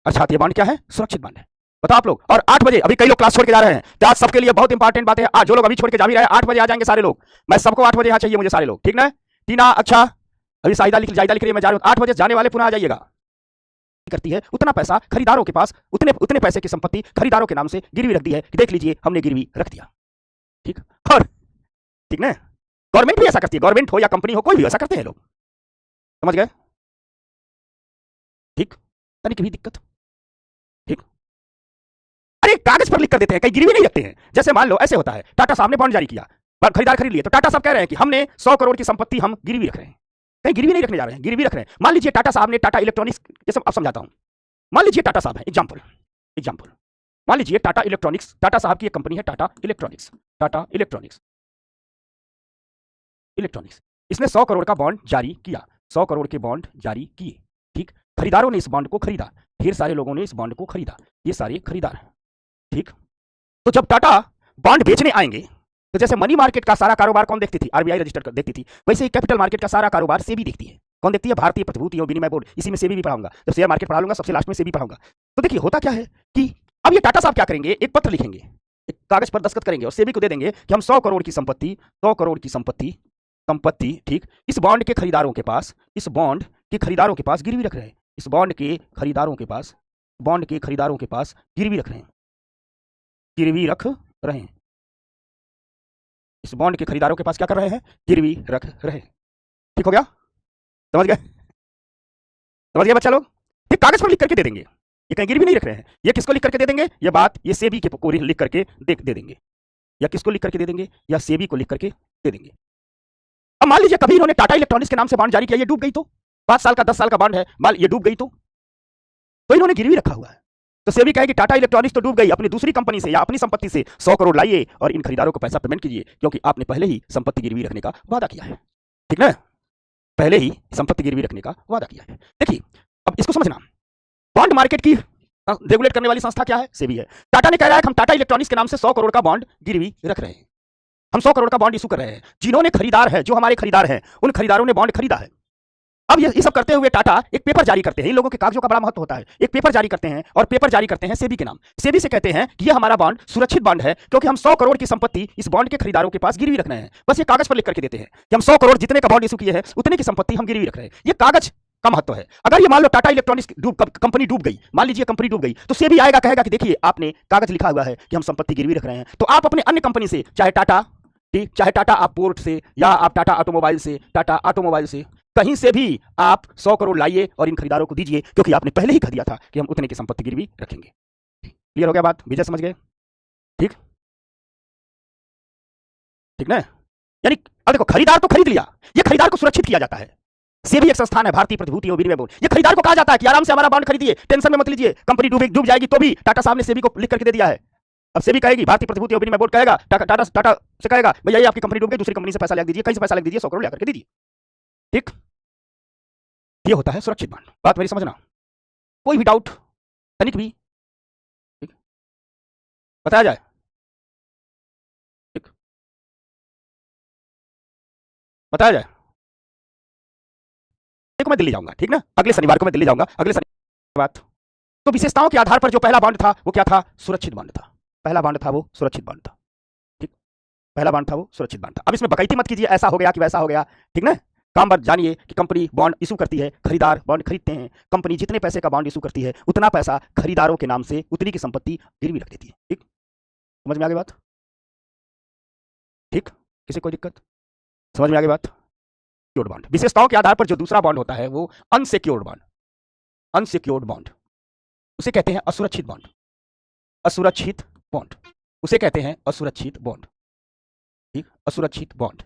अर्थात ये बॉन्ड क्या है, सुरक्षित बॉन्ड है। बताओ आप लोग। और 8 बजे, अभी कई लोग क्लास छोड़ के जा रहे हैं, तो आज सबके लिए बहुत इंपॉर्टेंट बात है। आज जो लोग अभी छोड़ के जा भी रहे हैं, 8 बजे आ जाएंगे सारे लोग। मैं सबको 8 बजे यहाँ चाहिए, मुझे सारे लोग, ठीक ना। टीना, अच्छा, अभी जायदा लिख रही है, मैं जा रहा हूँ। 8 बजे जाने वाले पुनः आ जाइएगा। करती है उतना पैसा खरीदारों के पास, उतने पैसे की संपत्ति खरीदारों के नाम से गिरवी रख दी है कि देख लीजिए हमने गिरवी रख दिया, ठीक। और ठीक ना, गवर्नमेंट भी ऐसा करती है, गवर्नमेंट हो या कंपनी हो, कोई भी ऐसा करते हैं लोग, समझ गए, ठीक। तनिक भी दिक्कत, ठीक। अरे कागज पर लिख कर देते हैं, कहीं गिरवी नहीं रखते हैं। जैसे मान लो ऐसे होता है, टाटा साहब ने बॉन्ड जारी किया, खरीदार खरीद लिए, तो टाटा साहब कह रहे हैं कि हमने 100 करोड़ की संपत्ति हम गिरवी रख रहे हैं, कहीं गिरवी नहीं रखने जा रहे हैं, गिरवी रख रहे हैं। मान लीजिए टाटा साहब ने, टाटा इलेक्ट्रॉनिक्स, जैसे अब समझाता हूं, मान लीजिए टाटा साहब है, एग्जांपल, मान लीजिए टाटा इलेक्ट्रॉनिक्स, टाटा साहब की एक कंपनी है टाटा इलेक्ट्रॉनिक्स, टाटा इलेक्ट्रॉनिक्स, इसने 100 करोड़ का बॉन्ड जारी किया, 100 करोड़ के बॉन्ड जारी किए, ठीक। खरीदारों ने इस बॉन्ड को खरीदा, ढेर सारे लोगों ने इस बॉन्ड को खरीदा, ये सारे खरीदार हैं, ठीक। तो जब टाटा बॉन्ड बेचने आएंगे, तो जैसे मनी मार्केट का सारा कारोबार कौन देखती थी, आरबीआई रजिस्टर कर देखती थी, वैसे ही कैपिटल मार्केट का सारा कारोबार सेबी देखती है। कौन देखती है, भारतीय प्रतिभूति और विनिमय बोर्ड। इसी में सेबी भी पढ़ाऊंगा, जब शेयर मार्केट पढ़ा लूंगा सबसे लास्ट में सेबी पढ़ाऊंगा। तो देखिए होता क्या है कि अब ये टाटा साहब क्या करेंगे, एक पत्र लिखेंगे, एक कागज पर दस्तखत करेंगे और सेबी को दे देंगे कि हम 100 करोड़ की संपत्ति, 100 करोड़ की संपत्ति, ठीक, इस बॉन्ड के खरीदारों के पास, इस बॉन्ड के खरीदारों के पास गिरवी रख रहे हैं, इस बॉन्ड के खरीदारों के पास, बॉन्ड के खरीदारों के पास गिरवी रख रहे हैं, गिरवी रख रहे हैं, इस बॉन्ड के खरीदारों के पास क्या कर रहे हैं, गिरवी रख रहे हैं, ठीक हो गया, समझ गए, समझ गए बच्चा लोग। ये कागज पर लिख करके दे देंगे, ये कहीं गिरवी नहीं रख रहे हैं। ये किसको लिख करके दे देंगे, ये बात ये सेबी के को लिख करके दे देंगे, या किसको लिख करके दे देंगे, या सेबी को लिख करके दे देंगे। अब मान लीजिए कभी इन्होंने टाटा इलेक्ट्रॉनिक्स के नाम से बॉन्ड जारी किया, ये डूब गई तो, 5 साल का 10 साल का बॉन्ड है, मान ये डूब गई तो इन्होंने गिरवी रखा हुआ है, तो सेबी कहेगी टाटा इलेक्ट्रॉनिक्स तो डूब गई, अपनी दूसरी कंपनी से या अपनी संपत्ति से 100 करोड़ लाइए और इन खरीदारों को पैसा पेमेंट कीजिए, क्योंकि आपने पहले ही संपत्ति गिरवी रखने का वादा किया है, ठीक ना, पहले ही संपत्ति गिरवी रखने का वादा किया है। देखिए अब इसको समझना, बॉन्ड मार्केट की रेगुलेट करने वाली संस्था क्या है, सेबी है। टाटा ने कह रहा है कि हम टाटा इलेक्ट्रॉनिक्स के नाम से 100 करोड़ का बॉन्ड गिरवी रख रहे हैं, हम 100 करोड़ का बॉन्ड इशू कर रहे हैं। जिन्होंने खरीदार है, जो हमारे खरीदार हैं, उन खरीदारों ने बॉन्ड खरीदा है। अब ये सब करते हुए टाटा एक पेपर जारी करते हैं, इन लोगों के कागजों का बड़ा महत्व होता है। एक पेपर जारी करते हैं और पेपर जारी करते हैं सेबी के नाम, सेबी से कहते हैं कि ये हमारा बॉन्ड सुरक्षित बॉन्ड है, क्योंकि हम 100 करोड़ की संपत्ति इस बॉन्ड के खरीदारों के पास गिरवी रख रहे हैं। बस ये कागज पर लिख करके देते हैं कि हम 100 करोड़ जितने का बॉन्ड इशू किए हैं उतने की संपत्ति हम गिरवी रख रहे हैं। ये कागज का महत्व है। अगर ये मान लो टाटा इलेक्ट्रॉनिक्स कंपनी डूब गई, मान लीजिए कंपनी डूब गई, तो सेबी आएगा कहेगा कि देखिए आपने कागज लिखा हुआ है कि हम संपत्ति गिरवी रख रहे हैं, तो आप अपने अन्य कंपनी से, चाहे टाटा आप पोर्ट से, या आप टाटा ऑटोमोबाइल से कहीं से भी आप 100 करोड़ लाइए और इन खरीदारों को दीजिए, क्योंकि आपने पहले ही कह दिया था कि हम उतने की संपत्ति गिरवी रखेंगे। क्लियर हो गया बात, विजय समझ गए, ठीक, ठीक ना। यानी अब देखो खरीदार तो खरीद लिया, ये खरीदार को सुरक्षित किया जाता है। सेबी एक संस्थान है, भारतीय प्रतिभूति और विनिमय बोर्ड, ये खरीदार को कहा जाता है कि आराम से हमारा बॉन्ड खरीदिए, टेंशन में मत लीजिए, कंपनी डूब जाएगी तो भी टाटा साहब ने सेबी को लिख करके दे दिया है। अब सेबी कहेगी, भारतीय प्रतिभूति और विनिमय बोर्ड कहेगा, टाटा से कहेगा भैया ये आपकी कंपनी डूब गई, दूसरी कंपनी से पैसा ले दीजिए, कहीं से पैसा ले दीजिए, 100 करोड़ लेकर के दीजिए, ठीक। ये होता है सुरक्षित बॉन्ड। बात मेरी समझना, कोई भी डाउट, तनिक भी, ठीक, बताया जाए, ठीक। बताया जाए। देखो मैं दिल्ली जाऊंगा, ठीक ना, अगले शनिवार को मैं दिल्ली जाऊंगा, अगले शनिवार बात। तो विशेषताओं के आधार पर जो पहला बॉन्ड था वो क्या था? सुरक्षित बॉन्ड था। पहला बॉन्ड था वो सुरक्षित बॉन्ड था, ठीक। पहला बॉन्ड था वो सुरक्षित बॉन्ड था। अब इसमें बकैती मत कीजिए, ऐसा हो गया कि वैसा हो गया, ठीक ना। काम बस जानिए कि कंपनी बॉन्ड इशू करती है, खरीदार बॉन्ड खरीदते हैं। कंपनी जितने पैसे का बॉन्ड इशू करती है उतना पैसा खरीदारों के नाम से, उतनी की संपत्ति गिरवी रख देती है, ठीक। समझ में आ गई बात? ठीक, किसी कोई दिक्कत? समझ में आ गई बात? सिक्योर्ड बॉन्ड, विशेषताओं के आधार पर जो दूसरा बॉन्ड होता है वो अनसिक्योर्ड बॉन्ड, अनसिक्योर्ड बॉन्ड, उसे कहते हैं असुरक्षित बॉन्ड। असुरक्षित बॉन्ड उसे कहते हैं असुरक्षित बॉन्ड, ठीक, असुरक्षित बॉन्ड।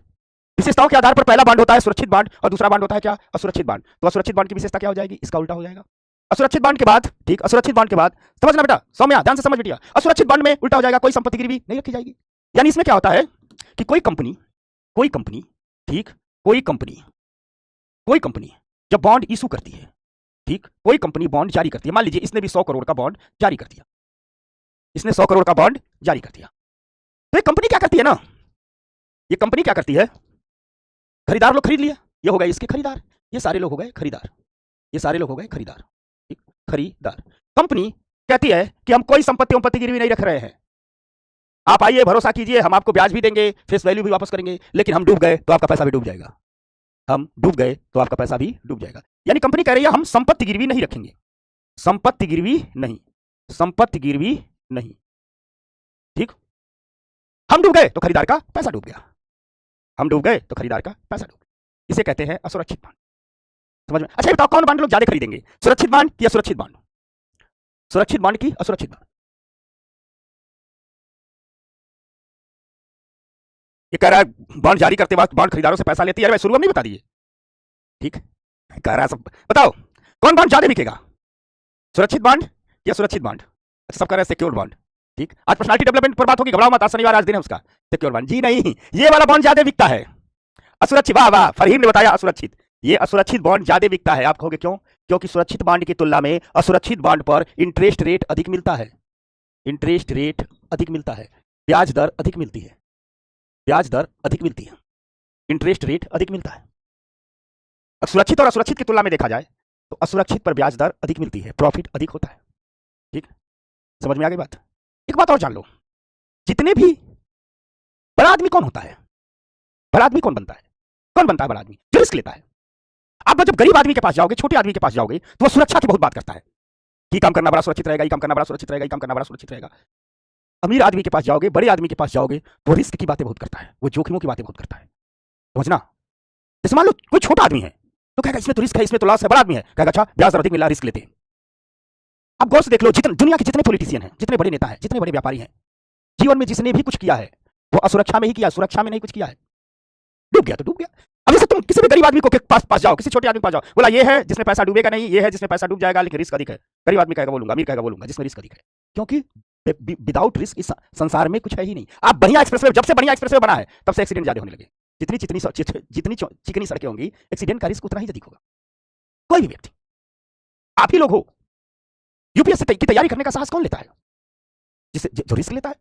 विशेषताओं के आधार पर पहला बॉन्ड होता है सुरक्षित बॉन्ड और दूसरा बॉन्ड होता है क्या? असुरक्षित बॉन्ड। तो असुरक्षित बॉन्ड की विशेषता क्या हो जाएगी? इसका उल्टा हो जाएगा। असुरक्षित बॉन्ड के बाद, ठीक, असुरक्षित बॉन्ड के बाद समझना बेटा, सौम्या ध्यान से समझ बेटिया, असुरक्षित बॉन्ड में उल्टा हो जाएगा, कोई संपत्ति गिरवी नहीं रखी जाएगी। यानी इसमें क्या होता है कि कोई कंपनी, ठीक, कोई कंपनी जब बॉन्ड इशू करती है, ठीक, कोई कंपनी बॉन्ड जारी करती है, मान लीजिए इसने भी 100 करोड़ का बॉन्ड जारी कर दिया, इसने 100 करोड़ का बॉन्ड जारी कर दिया। तो ये कंपनी क्या करती है ना, ये कंपनी क्या करती है, खरीदार लोग खरीद लिया, ये हो गए इसके खरीदार, ये सारे लोग हो गए खरीदार, ये सारे लोग हो गए खरीदार, ठीक, खरीदार। कंपनी कहती है कि हम कोई संपत्ति गिरवी नहीं रख रहे हैं, आप आइए भरोसा कीजिए, हम आपको ब्याज भी देंगे, फेस वैल्यू भी वापस करेंगे, लेकिन हम डूब गए तो आपका पैसा भी डूब जाएगा, हम डूब गए तो आपका पैसा भी डूब जाएगा। यानी कंपनी कह रही है हम संपत्ति गिरवी नहीं रखेंगे, संपत्ति गिरवी नहीं, संपत्ति गिरवी नहीं, ठीक। हम डूब गए तो खरीदार का पैसा डूब गया, हम डूब गए तो खरीदार का पैसा डूब गया, इसे कहते हैं असुरक्षित बॉन्ड। समझ में? अच्छा बताओ कौन बॉन्ड लोग ज्यादा खरीदेंगे, सुरक्षित बॉन्ड की असुरक्षित बॉन्ड? सुरक्षित बॉन्ड की असुरक्षित बॉन्ड? ये कह रहा है बॉन्ड जारी करते वक्त बॉन्ड खरीदारों से पैसा लेती है, शुरू में नहीं बता दिए, ठीक, कह रहा है सब। बताओ कौन बॉन्ड ज्यादा बिकेगा, सुरक्षित बॉन्ड या सुरक्षित बॉन्ड? अच्छा सब कह रहे हैं सिक्योर्ड बॉन्ड, ठीक। आज पर्सनालिटी डेवलपमेंट पर बात होगी, घबराओ मत, आज शनिवार आज दिन है उसका। सिक्योर्ड बॉन्ड जी नहीं, ये वाला बॉन्ड ज्यादा बिकता है, असुरक्षित। वाह वाह, फरहीम ने बताया असुरक्षित, ये असुरक्षित बॉन्ड ज्यादा बिकता है। आप कहोगे क्यों? क्योंकि सुरक्षित बॉन्ड की तुलना में असुरक्षित बॉन्ड पर इंटरेस्ट रेट अधिक मिलता है, इंटरेस्ट रेट अधिक मिलता है, ब्याज दर अधिक मिलती है, ब्याज दर अधिक मिलती है, इंटरेस्ट रेट अधिक मिलता है। सुरक्षित और असुरक्षित की तुलना में देखा जाए तो असुरक्षित पर ब्याज दर अधिक मिलती है, प्रॉफिट अधिक होता है, ठीक। समझ में आ गई बात? एक बात और जान लो, जितने भी बड़ा आदमी कौन होता है, बड़ा आदमी कौन बनता है, कौन बनता है बड़ा आदमी? जो रिस्क लेता है। आप जब गरीब आदमी के पास जाओगे, छोटे आदमी के पास जाओगे, तो वो सुरक्षा की बहुत बात करता है, ये काम करना बड़ा सुरक्षित रहेगा, ये काम करना बड़ा सुरक्षित रहेगा, ये काम करना बड़ा सुरक्षित रहेगा। अमीर आदमी के पास जाओगे, बड़े आदमी के पास जाओगे, तो रिस्क की बातें बहुत करता है, वो जोखिमों की बातें बहुत करता है। समझना? जैसे मान लो कोई छोटा आदमी है तो कहेगा इसमें तो रिस्क है, इसमें तो लॉस है, बड़ा आदमी है कहेगा अच्छा ब्याज दर अधिक मिला, रिस्क लेते हैं। अब गौर से देख लो, जितने दुनिया के जितने पॉलिटिशियन हैं, जितने बड़े नेता हैं, जितने बड़े व्यापारी हैं, जीवन में जिसने भी कुछ किया है वो असुरक्षा में ही किया, सुरक्षा में नहीं कुछ किया है। डूब गया तो डूब गया। अब जैसे तुम किसी भी गरीब आदमी को पास जाओ, किसी छोटे आदमी के पास जाओ, बोला ये है जिसमें पैसा डूबेगा नहीं, ये है जिसमें पैसा डूब जाएगा लेकिन रिस्क अधिक है। गरीब आदमी कहेगा बोलूंगा, अमीर कहेगा बोलूंगा जिसमें रिस्क अधिक है, क्योंकि विदाउट रिस्क इस संसार में कुछ है ही नहीं। आप बढ़िया एक्सप्रेसवे, जब से बढ़िया एक्सप्रेसवे बना है तब से एक्सीडेंट ज्यादा होने लगे। जितनी चिकनी सड़कें होंगी, एक्सीडेंट का रिस्क उतना ही अधिक होगा। कोई भी व्यक्ति, आप ही लोग हो, यूपीएससी की तैयारी करने का साहस कौन लेता है? जिसे जो रिस्क लेता है।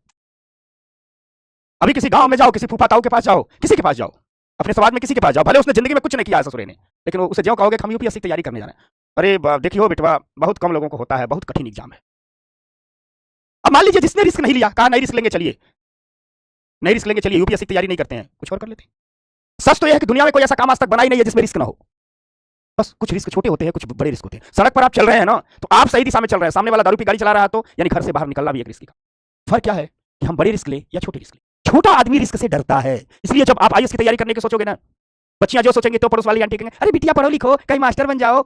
अभी किसी गांव में जाओ, किसी फूफा ताऊ के पास जाओ, किसी के पास जाओ, अपने समाज में किसी के पास जाओ, भले उसने जिंदगी में कुछ नहीं किया है ससुरे ने, लेकिन वो उसे जो कहोगे हम यूपीएससी की तैयारी करने जा रहे हैं, अरे देखिए बेटवा बहुत कम लोगों को होता है, बहुत कठिन एग्जाम है। अब मान लीजिए जिसने रिस्क नहीं लिया, कहा नहीं रिस्क लेंगे, चलिए नहीं रिस्क लेंगे, चलिए यूपीएससी की तैयारी नहीं करते हैं, कुछ और कर लेते हैं। सच तो यह है कि दुनिया में कोई ऐसा काम आज तक बना ही नहीं है जिसमें रिस्क ना हो। बस कुछ रिस्क छोटे होते हैं, कुछ बड़े रिस्क होते हैं। सड़क पर आप चल रहे हैं ना, तो आप सही दिशा में चल रहे हैं, सामने वाला दारू पी गाड़ी चला रहा है तो यानी घर से बाहर निकलना भी एक रिस्क का। फर्क क्या है कि हम बड़े रिस्क ले या छोटे रिस्क ले। छोटा आदमी रिस्क से डरता है, इसलिए जब आप आईएएस की तैयारी करने की सोचोगे ना, बच्चियां जो सोचेंगे तो पड़ोस वाली आंटी कहेंगे अरे बिटिया पढ़ो लिखो, कहीं मास्टर बन जाओ,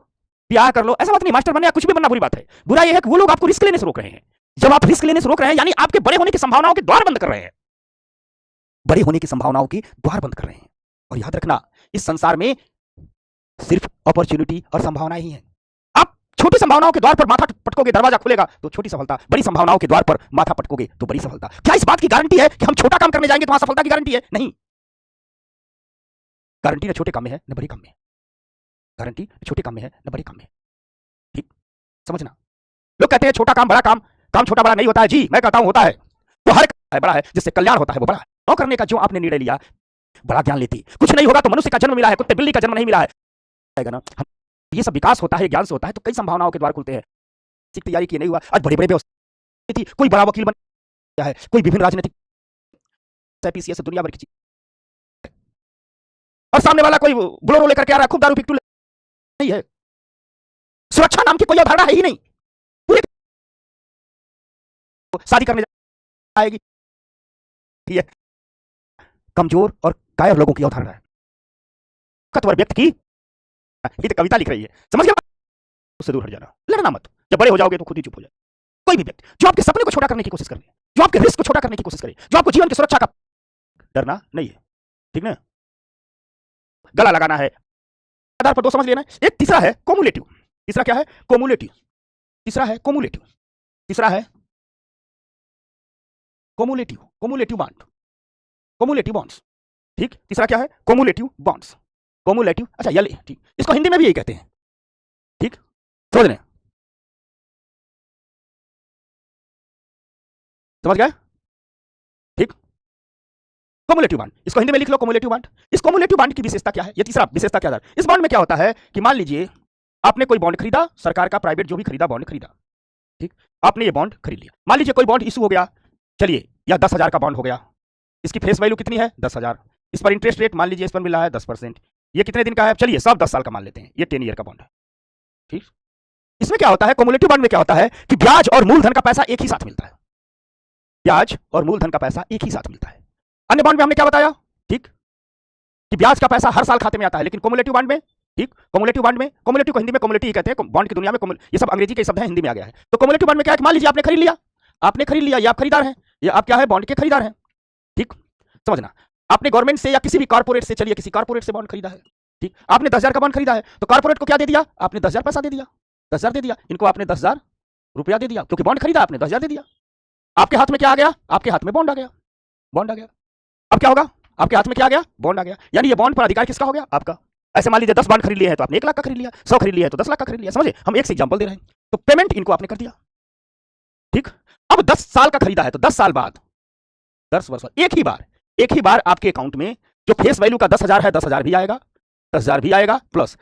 ब्याह कर लो। ऐसा बात नहीं, मास्टर बनने या कुछ भी बनना बुरी बात है। बुरा यह है कि वो लोग आपको रिस्क लेने से रोक रहे हैं। जब आप रिस्क लेने से रोक रहे हैं यानी आपके बड़े होने की संभावनाओं के द्वार बंद कर रहे हैं, बड़े होने की संभावनाओं की द्वार बंद कर रहे हैं। और याद रखना, इस संसार में सिर्फ अपॉर्चुनिटी और संभावना ही है। आप छोटी संभावनाओं के द्वार पर माथा पटकोगे, दरवाजा खुलेगा तो छोटी सफलता, बड़ी संभावनाओं के द्वार पर माथा पटकोगे तो बड़ी सफलता। क्या इस बात की गारंटी है कि हम छोटा काम करने जाएंगे तो वहां सफलता की गारंटी है? नहीं, गारंटी न छोटे काम में है न बड़े काम में, गारंटी न छोटे काम में है न बड़े काम में। ठीक समझना। लोग कहते हैं छोटा काम बड़ा काम, काम छोटा बड़ा नहीं होता है। जी मैं कहता हूं होता है। तो हर है बड़ा है, जिससे कल्याण होता है वो बड़ा है। न करने का जो आपने निर्णय लिया, बड़ा ज्ञान लेती। कुछ नहीं होगा तो मनुष्य का जन्म मिला है, कुत्ते बिल्ली का जन्म नहीं मिला है ना। ये सब विकास होता है, ज्ञान से होता है, तो कई संभावनाओं के द्वार खुलते हैं। तैयारी की नहीं हुआ, आज बड़े बड़े व्यवस्था थी, कोई बड़ा वकील बन गया है, कोई विभिन्न राजनीतिक पीसीएस दुनिया भर की चीज, और सामने वाला कोई बुलोरो लेकर के आ रहा है, खूब दारू पिक्टू नहीं है। सुरक्षा नाम की कोई अवधारणा है ही नहीं। पूरे शादी करने आएगी, ये कमजोर और कायर लोगों की अवधारणा है। कत्वर व्यक्ति की ये तो कविता लिख रही है, समझ गया? उससे दूर हट जाना, लड़ना मत। जब बड़े हो जाओगे तो खुद ही चुप हो जाए। कोई भी व्यक्ति जो आपके सपने को छोटा करने की कोशिश करे, जो आपके रिस्क को छोटा करने की कोशिश करे, जो आपको जीवन की सुरक्षा का, डरना नहीं है, ठीक ना? गला लगाना है, आधार पर दो समझ लेना है। एक तीसरा है कोमुलेटिव। तीसरा क्या है? कोमुलेटिव। तीसरा है कोमुलेटिव। तीसरा है कोमुलेटिव, कोमुलेटिव बॉन्ड, कोमुलेटिव बॉन्ड्स। ठीक, तीसरा क्या है? कोमुलेटिव बॉन्ड्स, कोमुलेटिव। अच्छा ये ठीक, इसको हिंदी में भी यही कहते हैं। ठीक, समझ रहे? समझ गए? ठीक, कोमुलेटिव बॉन्ड, इसको हिंदी में लिख लो, कोमुलेटिव बॉन्ड। इस कोमुलेटिव बॉन्ड की विशेषता क्या है? ये तीसरा विशेषता क्या है? इस बॉन्ड में क्या होता है कि मान लीजिए आपने कोई बॉन्ड खरीदा, सरकार का, प्राइवेट, जो भी खरीदा बॉन्ड खरीदा, ठीक, आपने ये बॉन्ड खरीद लिया। मान लीजिए कोई बॉन्ड इशू हो गया, चलिए, या 10,000 का बॉन्ड हो गया, इसकी फेस वैल्यू कितनी है? 10,000। इस पर इंटरेस्ट रेट मान लीजिए इस पर मिला है 10%। ये कितने दिन का है? चलिए सब 10 साल का मान लेते हैं, ये 10 ईयर का बॉन्ड है। ठीक, इसमें क्या होता है? कोमुलेटिव बॉन्ड में क्या होता है कि ब्याज और मूलधन का पैसा एक ही साथ मिलता है। ब्याज और मूलधन का पैसा एक ही साथ मिलता है। अन्य बॉन्ड में हमने क्या बताया? ठीक, कि ब्याज का पैसा हर साल खाते में आता है, लेकिन कोमुलेटिव बॉन्ड में, ठीक, कोमुलेटिव बॉन्ड में, कोमुलेटिव को हिंदी में कोमुलेटिव ही कहते हैं, बॉन्ड की दुनिया में ये सब अंग्रेजी के शब्द हैं, हिंदी में आ गया है। तो कोमुलेटिव बॉन्ड में क्या है? मान लीजिए आपने खरीद लिया, आपने खरीद लिया, ये आप खरीदार हैं, ये आप क्या है? बॉन्ड के खरीदार हैं। ठीक, समझना, आपने गवर्नमेंट से या किसी भी कॉर्पोरेट से, चलिए किसी कॉर्पोरेट से बॉन्ड खरीदा है, ठीक, आपने 10,000 का बॉन्ड खरीदा है, तो कॉर्पोरेट को क्या दे दिया? आपने 10,000 पैसा दे दिया, 10,000 दे दिया, इनको आपने 10,000 रुपया दे दिया, क्योंकि बॉन्ड खरीदा आपने, 10,000 दे दिया। आपके हाथ में क्या आ गया? आपके हाथ में बॉन्ड आ गया, बॉन्ड आ गया। अब क्या होगा? आपके हाथ में क्या आ गया? बॉन्ड आ गया, यानी ये बॉन्ड पर अधिकार किसका हो गया? आपका। ऐसे मान लीजिए 10 बॉन्ड खरीद लिए हैं तो आपने 1 लाख का खरीद लिया, 100 खरीद लिया है तो 10 लाख का खरीद लिया, समझे? हम एक से एग्जांपल दे रहे हैं। तो पेमेंट इनको आपने कर दिया, ठीक। अब 10 साल का खरीदा है तो 10 साल बाद, 10 वर्ष, एक ही बार आपके अकाउंट में जो फेस वैल्यू का 10,000 है, 10,000 भी आएगा, 10,000 भी आएगा, प्लस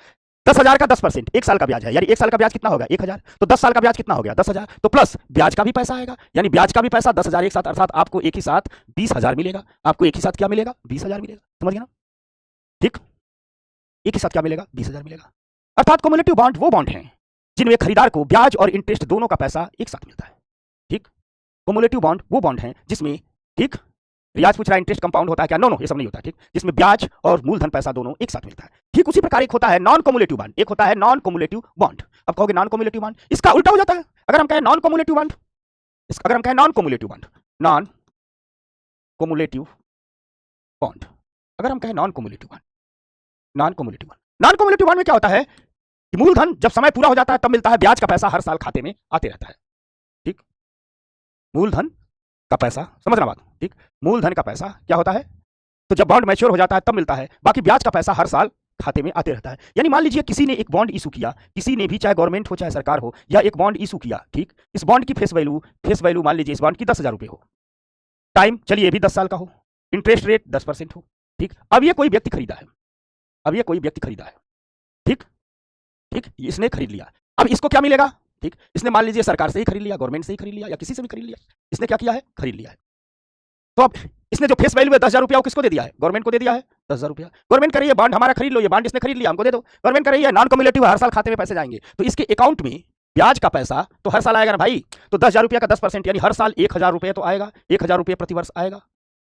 10,000 का 10%, 1 साल का ब्याज है, यानी 1 साल का ब्याज कितना होगा? 1,000। तो 10 साल का ब्याज कितना हो गया? 10,000। तो प्लस ब्याज का भी पैसा आएगा, यानी ब्याज का भी पैसा 10,000 एक साथ, अर्थात आपको एक ही साथ 20,000 मिलेगा। आपको एक ही साथ क्या मिलेगा? 20,000 मिलेगा, समझ गए ना? ठीक, एक ही साथ क्या मिलेगा? 20,000 मिलेगा। अर्थात कोमुलेटिव बॉन्ड वो बॉन्ड हैं जिनमें खरीदार को ब्याज और इंटरेस्ट दोनों का पैसा एक साथ मिलता है। ठीक, कोमुलेटिव बॉन्ड वो बॉन्ड हैं जिसमें, ठीक, रियाज पूछ रहा है इंटरेस्ट कंपाउंड होता है क्या? नो नो, ये सब नहीं होता, ठीक, जिसमें ब्याज और मूलधन पैसा दोनों एक साथ मिलता है। ठीक उसी प्रकार एक होता है नॉन कोमुलेटिव बॉन्ड, एक होता है नॉन कोमुलेटिव बॉन्ड। अब कहोगे नॉन कोमुलेटिव बॉन्ड, इसका उल्टा हो जाता है। अगर हम कहें नॉन कोमुलेटिव बॉन्ड, अगर हम कहें non cumulative bond, non cumulative bond, अगर हम कहें non cumulative bond, non cumulative bond, non cumulative bond में क्या होता है कि मूलधन जब समय पूरा हो जाता है तब मिलता है, ब्याज का पैसा हर साल खाते में आते रहता है। ठीक, मूलधन का पैसा, समझना बात, ठीक, मूलधन का पैसा क्या होता है? तो जब बॉन्ड मैच्योर हो जाता है तब मिलता है, बाकी ब्याज का पैसा हर साल खाते में आते रहता है। यानी मान लीजिए किसी ने एक बॉन्ड इशू किया, किसी ने भी, चाहे गवर्नमेंट हो चाहे सरकार हो, या एक बॉन्ड इशू किया, ठीक, इस बॉन्ड की फेस वैल्यू मान लीजिए इस बॉन्ड की 10,000 रुपये हो, टाइम चलिए ये भी 10 साल का हो, इंटरेस्ट रेट 10% हो। ठीक, अब ये कोई व्यक्ति खरीदा है, अब ये कोई व्यक्ति खरीदा है, ठीक, ठीक, इसने खरीद लिया। अब इसको क्या मिलेगा? ठीक, इसने मान लीजिए सरकार से ही खरीद लिया, गवर्नमेंट से ही खरीद लिया, या किसी से भी खरीद लिया, इसने क्या किया है? खरीद लिया है। तो अब इसने जो फेस वैल्यू है 10,000 रुपया, वो किसको दे दिया है? गवर्नमेंट को दे दिया है 10,000 रुपया। गवर्नमेंट कर रही है बॉन्ड हमारा खरीद लो, ये बॉन्ड इसने खरीद लिया, हमको दे दो। गवर्नमेंट कर रही है नॉन कम्युलेटिव, हर साल खाते में पैसे जाएंगे, तो इसके अकाउंट में ब्याज का पैसा तो हर साल आएगा ना भाई। तो 10,000 रुपया का 10%, यानी हर साल 1,000 रुपये तो आएगा, 1,000 रुपये प्रतिवर्ष आएगा,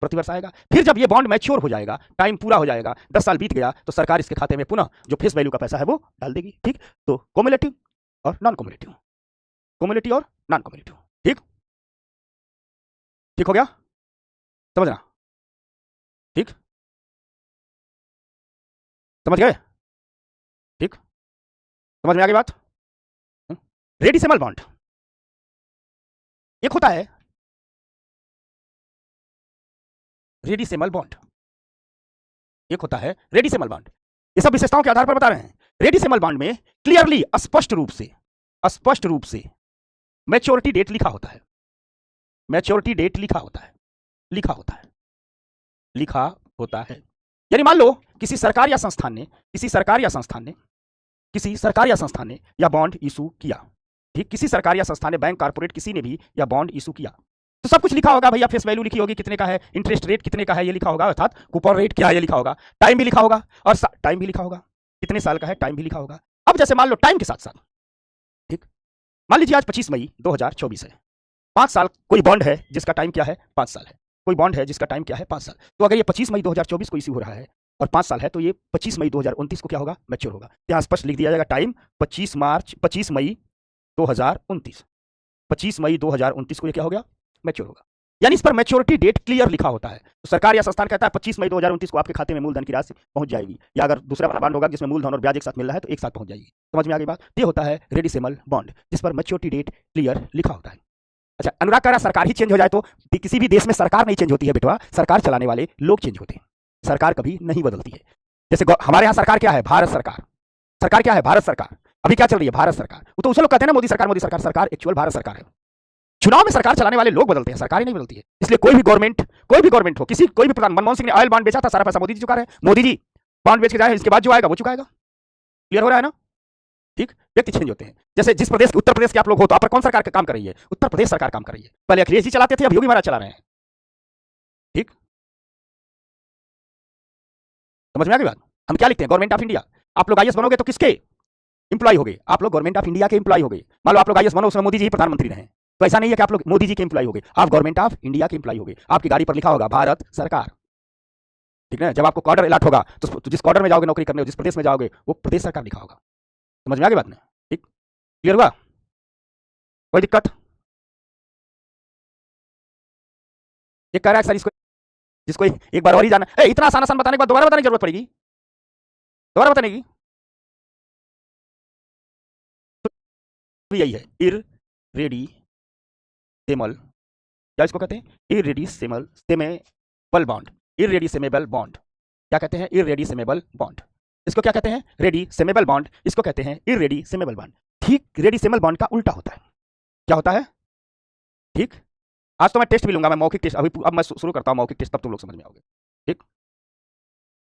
प्रतिवर्ष आएगा। फिर जब ये बॉन्ड मैच्योर हो जाएगा, टाइम पूरा हो जाएगा, 10 साल बीत गया, तो सरकार इसके खाते में पुनः जो फेस वैल्यू का पैसा है वो डाल देगी। ठीक, तो कोमुलेटिव और नॉन कोमुलेटिव, कोमुलेटिव और नॉन कोमुलेटिव। ठीक, ठीक हो गया, समझना, ठीक, समझ गए? ठीक, समझ में आ गई बात? रेडिसिमल बॉन्ड एक होता है, रेडिसिमल बॉन्ड एक होता है, रेडिसिमल बॉन्ड। ये सब विशेषताओं के आधार पर बता रहे हैं। रेडिसिमल बॉन्ड में क्लियरली, स्पष्ट रूप से मैच्योरिटी डेट लिखा होता है, मैच्योरिटी डेट लिखा होता है, लिखा होता है, लिखा होता है। यानी मान लो किसी सरकार या संस्थान ने या बॉन्ड इशू किया, ठीक, किसी सरकार या संस्थान ने, बैंक, कारपोरेट, किसी ने भी या बॉन्ड इशू किया, तो सब कुछ लिखा होगा भैया, फेस वैल्यू लिखी होगी कितने का है, इंटरेस्ट रेट कितने का है ये लिखा होगा, अर्थात कूपन रेट क्या है ये लिखा होगा, टाइम भी लिखा होगा, और टाइम भी लिखा होगा, कितने साल का है टाइम भी लिखा होगा। अब जैसे मान लो टाइम के साथ साथ, ठीक, मान लीजिए आज 25 मई 2024 है, 5 साल कोई बॉन्ड है जिसका टाइम क्या है 5 साल है, कोई बॉन्ड है जिसका टाइम क्या है 5 साल, तो अगर ये 25 मई 2024 को इश्यू हो रहा है और 5 साल है तो ये 25 मई 2029 को क्या होगा, मैच्योर होगा। यहाँ स्पष्ट लिख दिया जाएगा टाइम 25 मई 2029, 25 मई 2029 को ये क्या हो गया, मैच्योर होगा। यानी इस पर मैच्योरिटी डेट क्लियर लिखा होता है। तो सरकार या संस्थान कहता है 25 मई 2029 को आपके खाते में मूलधन की राशि पहुंच जाएगी, या अगर दूसरा वाला बॉन्ड होगा जिसमें मूलधन और ब्याज एक साथ मिल रहा है तो एक साथ पहुंच जाएगी। समझ में आ गई बात? ये होता है रेडिसिमल बॉन्ड, जिस पर मैच्योरिटी डेट क्लियर लिखा होता है। अच्छा, अनुराग कह रहा सरकार ही चेंज हो जाए तो किसी भी देश में सरकार नहीं चेंज होती है बेटवा, सरकार चलाने वाले लोग चेंज होते हैं, सरकार कभी नहीं बदलती है। जैसे हमारे यहाँ सरकार क्या है, भारत सरकार। सरकार क्या है, भारत सरकार। अभी क्या चल रही है, भारत सरकार। वो तो उसे लोग कहते हैं ना मोदी सरकार, सरकार एक्चुअल भारत सरकार है। चुनाव में सरकार चलाने वाले लोग बदलते हैं, सरकार ही नहीं बदलती है। इसलिए कोई भी गवर्नमेंट हो, कोई भी प्रधान, मनमोहन सिंह ने ऑयल बॉन्ड बेचा था, सारा पैसा मोदी जी चुका रहे, मोदी जी बॉन्ड बेच के जाए, इसके बाद जो आएगा वो चुकाएगा। क्लियर हो रहा है ना? ठीक, व्यक्ति चेंज होते हैं। जैसे जिस प्रदेश, उत्तर प्रदेश के आप लोग हो तो आप पर कौन सरकार काम कर रही है, उत्तर प्रदेश सरकार काम कर रही है। पहले अखिलेश जी चलाते थे, अब योगी महाराज चला रहे हैं। ठीक, समझ में आ गई बात? हम क्या लिखते हैं, गवर्नमेंट ऑफ इंडिया। आप लोग आईएएस बनोगे तो किसके इंप्लॉय हो गए, आप लोग गवर्नमेंट ऑफ इंडिया के इंप्लॉय हो गए। मान लो आप लोग आईएएस बनो, उसमें मोदी जी प्रधानमंत्री रहे, तो ऐसा नहीं है कि आप लोग मोदी जी के इंप्लॉय हो गए, आप गवर्नमेंट ऑफ इंडिया के इंप्लॉय हो गए। आपकी गाड़ी पर लिखा होगा भारत सरकार। ठीक है, जब आपको क्वार्टर अलॉट होगा तो जिस क्वार्टर में जाओगे नौकरी करने, जिस प्रदेश में जाओगे वो प्रदेश सरकार लिखा होगा। समझ में आ गई बात? नहीं? ठीक, क्लियर हुआ? कोई दिक्कत? ये कह रहा है सर इसको, जिसको एक बार और ही जाना, इतना आसान आसान बताने के बाद दोबारा बताने की जरूरत पड़ेगी, दोबारा बताने की? तो यही है इररेडिसिमल, क्या इसको कहते हैं, इररेडिसिमल बॉन्ड। इररेडिसिमेबल बॉन्ड क्या कहते हैं, इररेडिसिमेबल बॉन्ड। इसको क्या कहते हैं, रेडिसिमेबल बॉन्ड। इसको कहते हैं इररेडिसिमेबल बॉन्ड। ठीक, रेडिसिमल बॉन्ड का उल्टा होता है। क्या होता है? ठीक, आज तो मैं टेस्ट भी लूंगा, मैं मौखिक टेस्ट, अब मैं शुरू करता हूं मौखिक टेस्ट, तब तुम लोग समझ में आओगे। ठीक,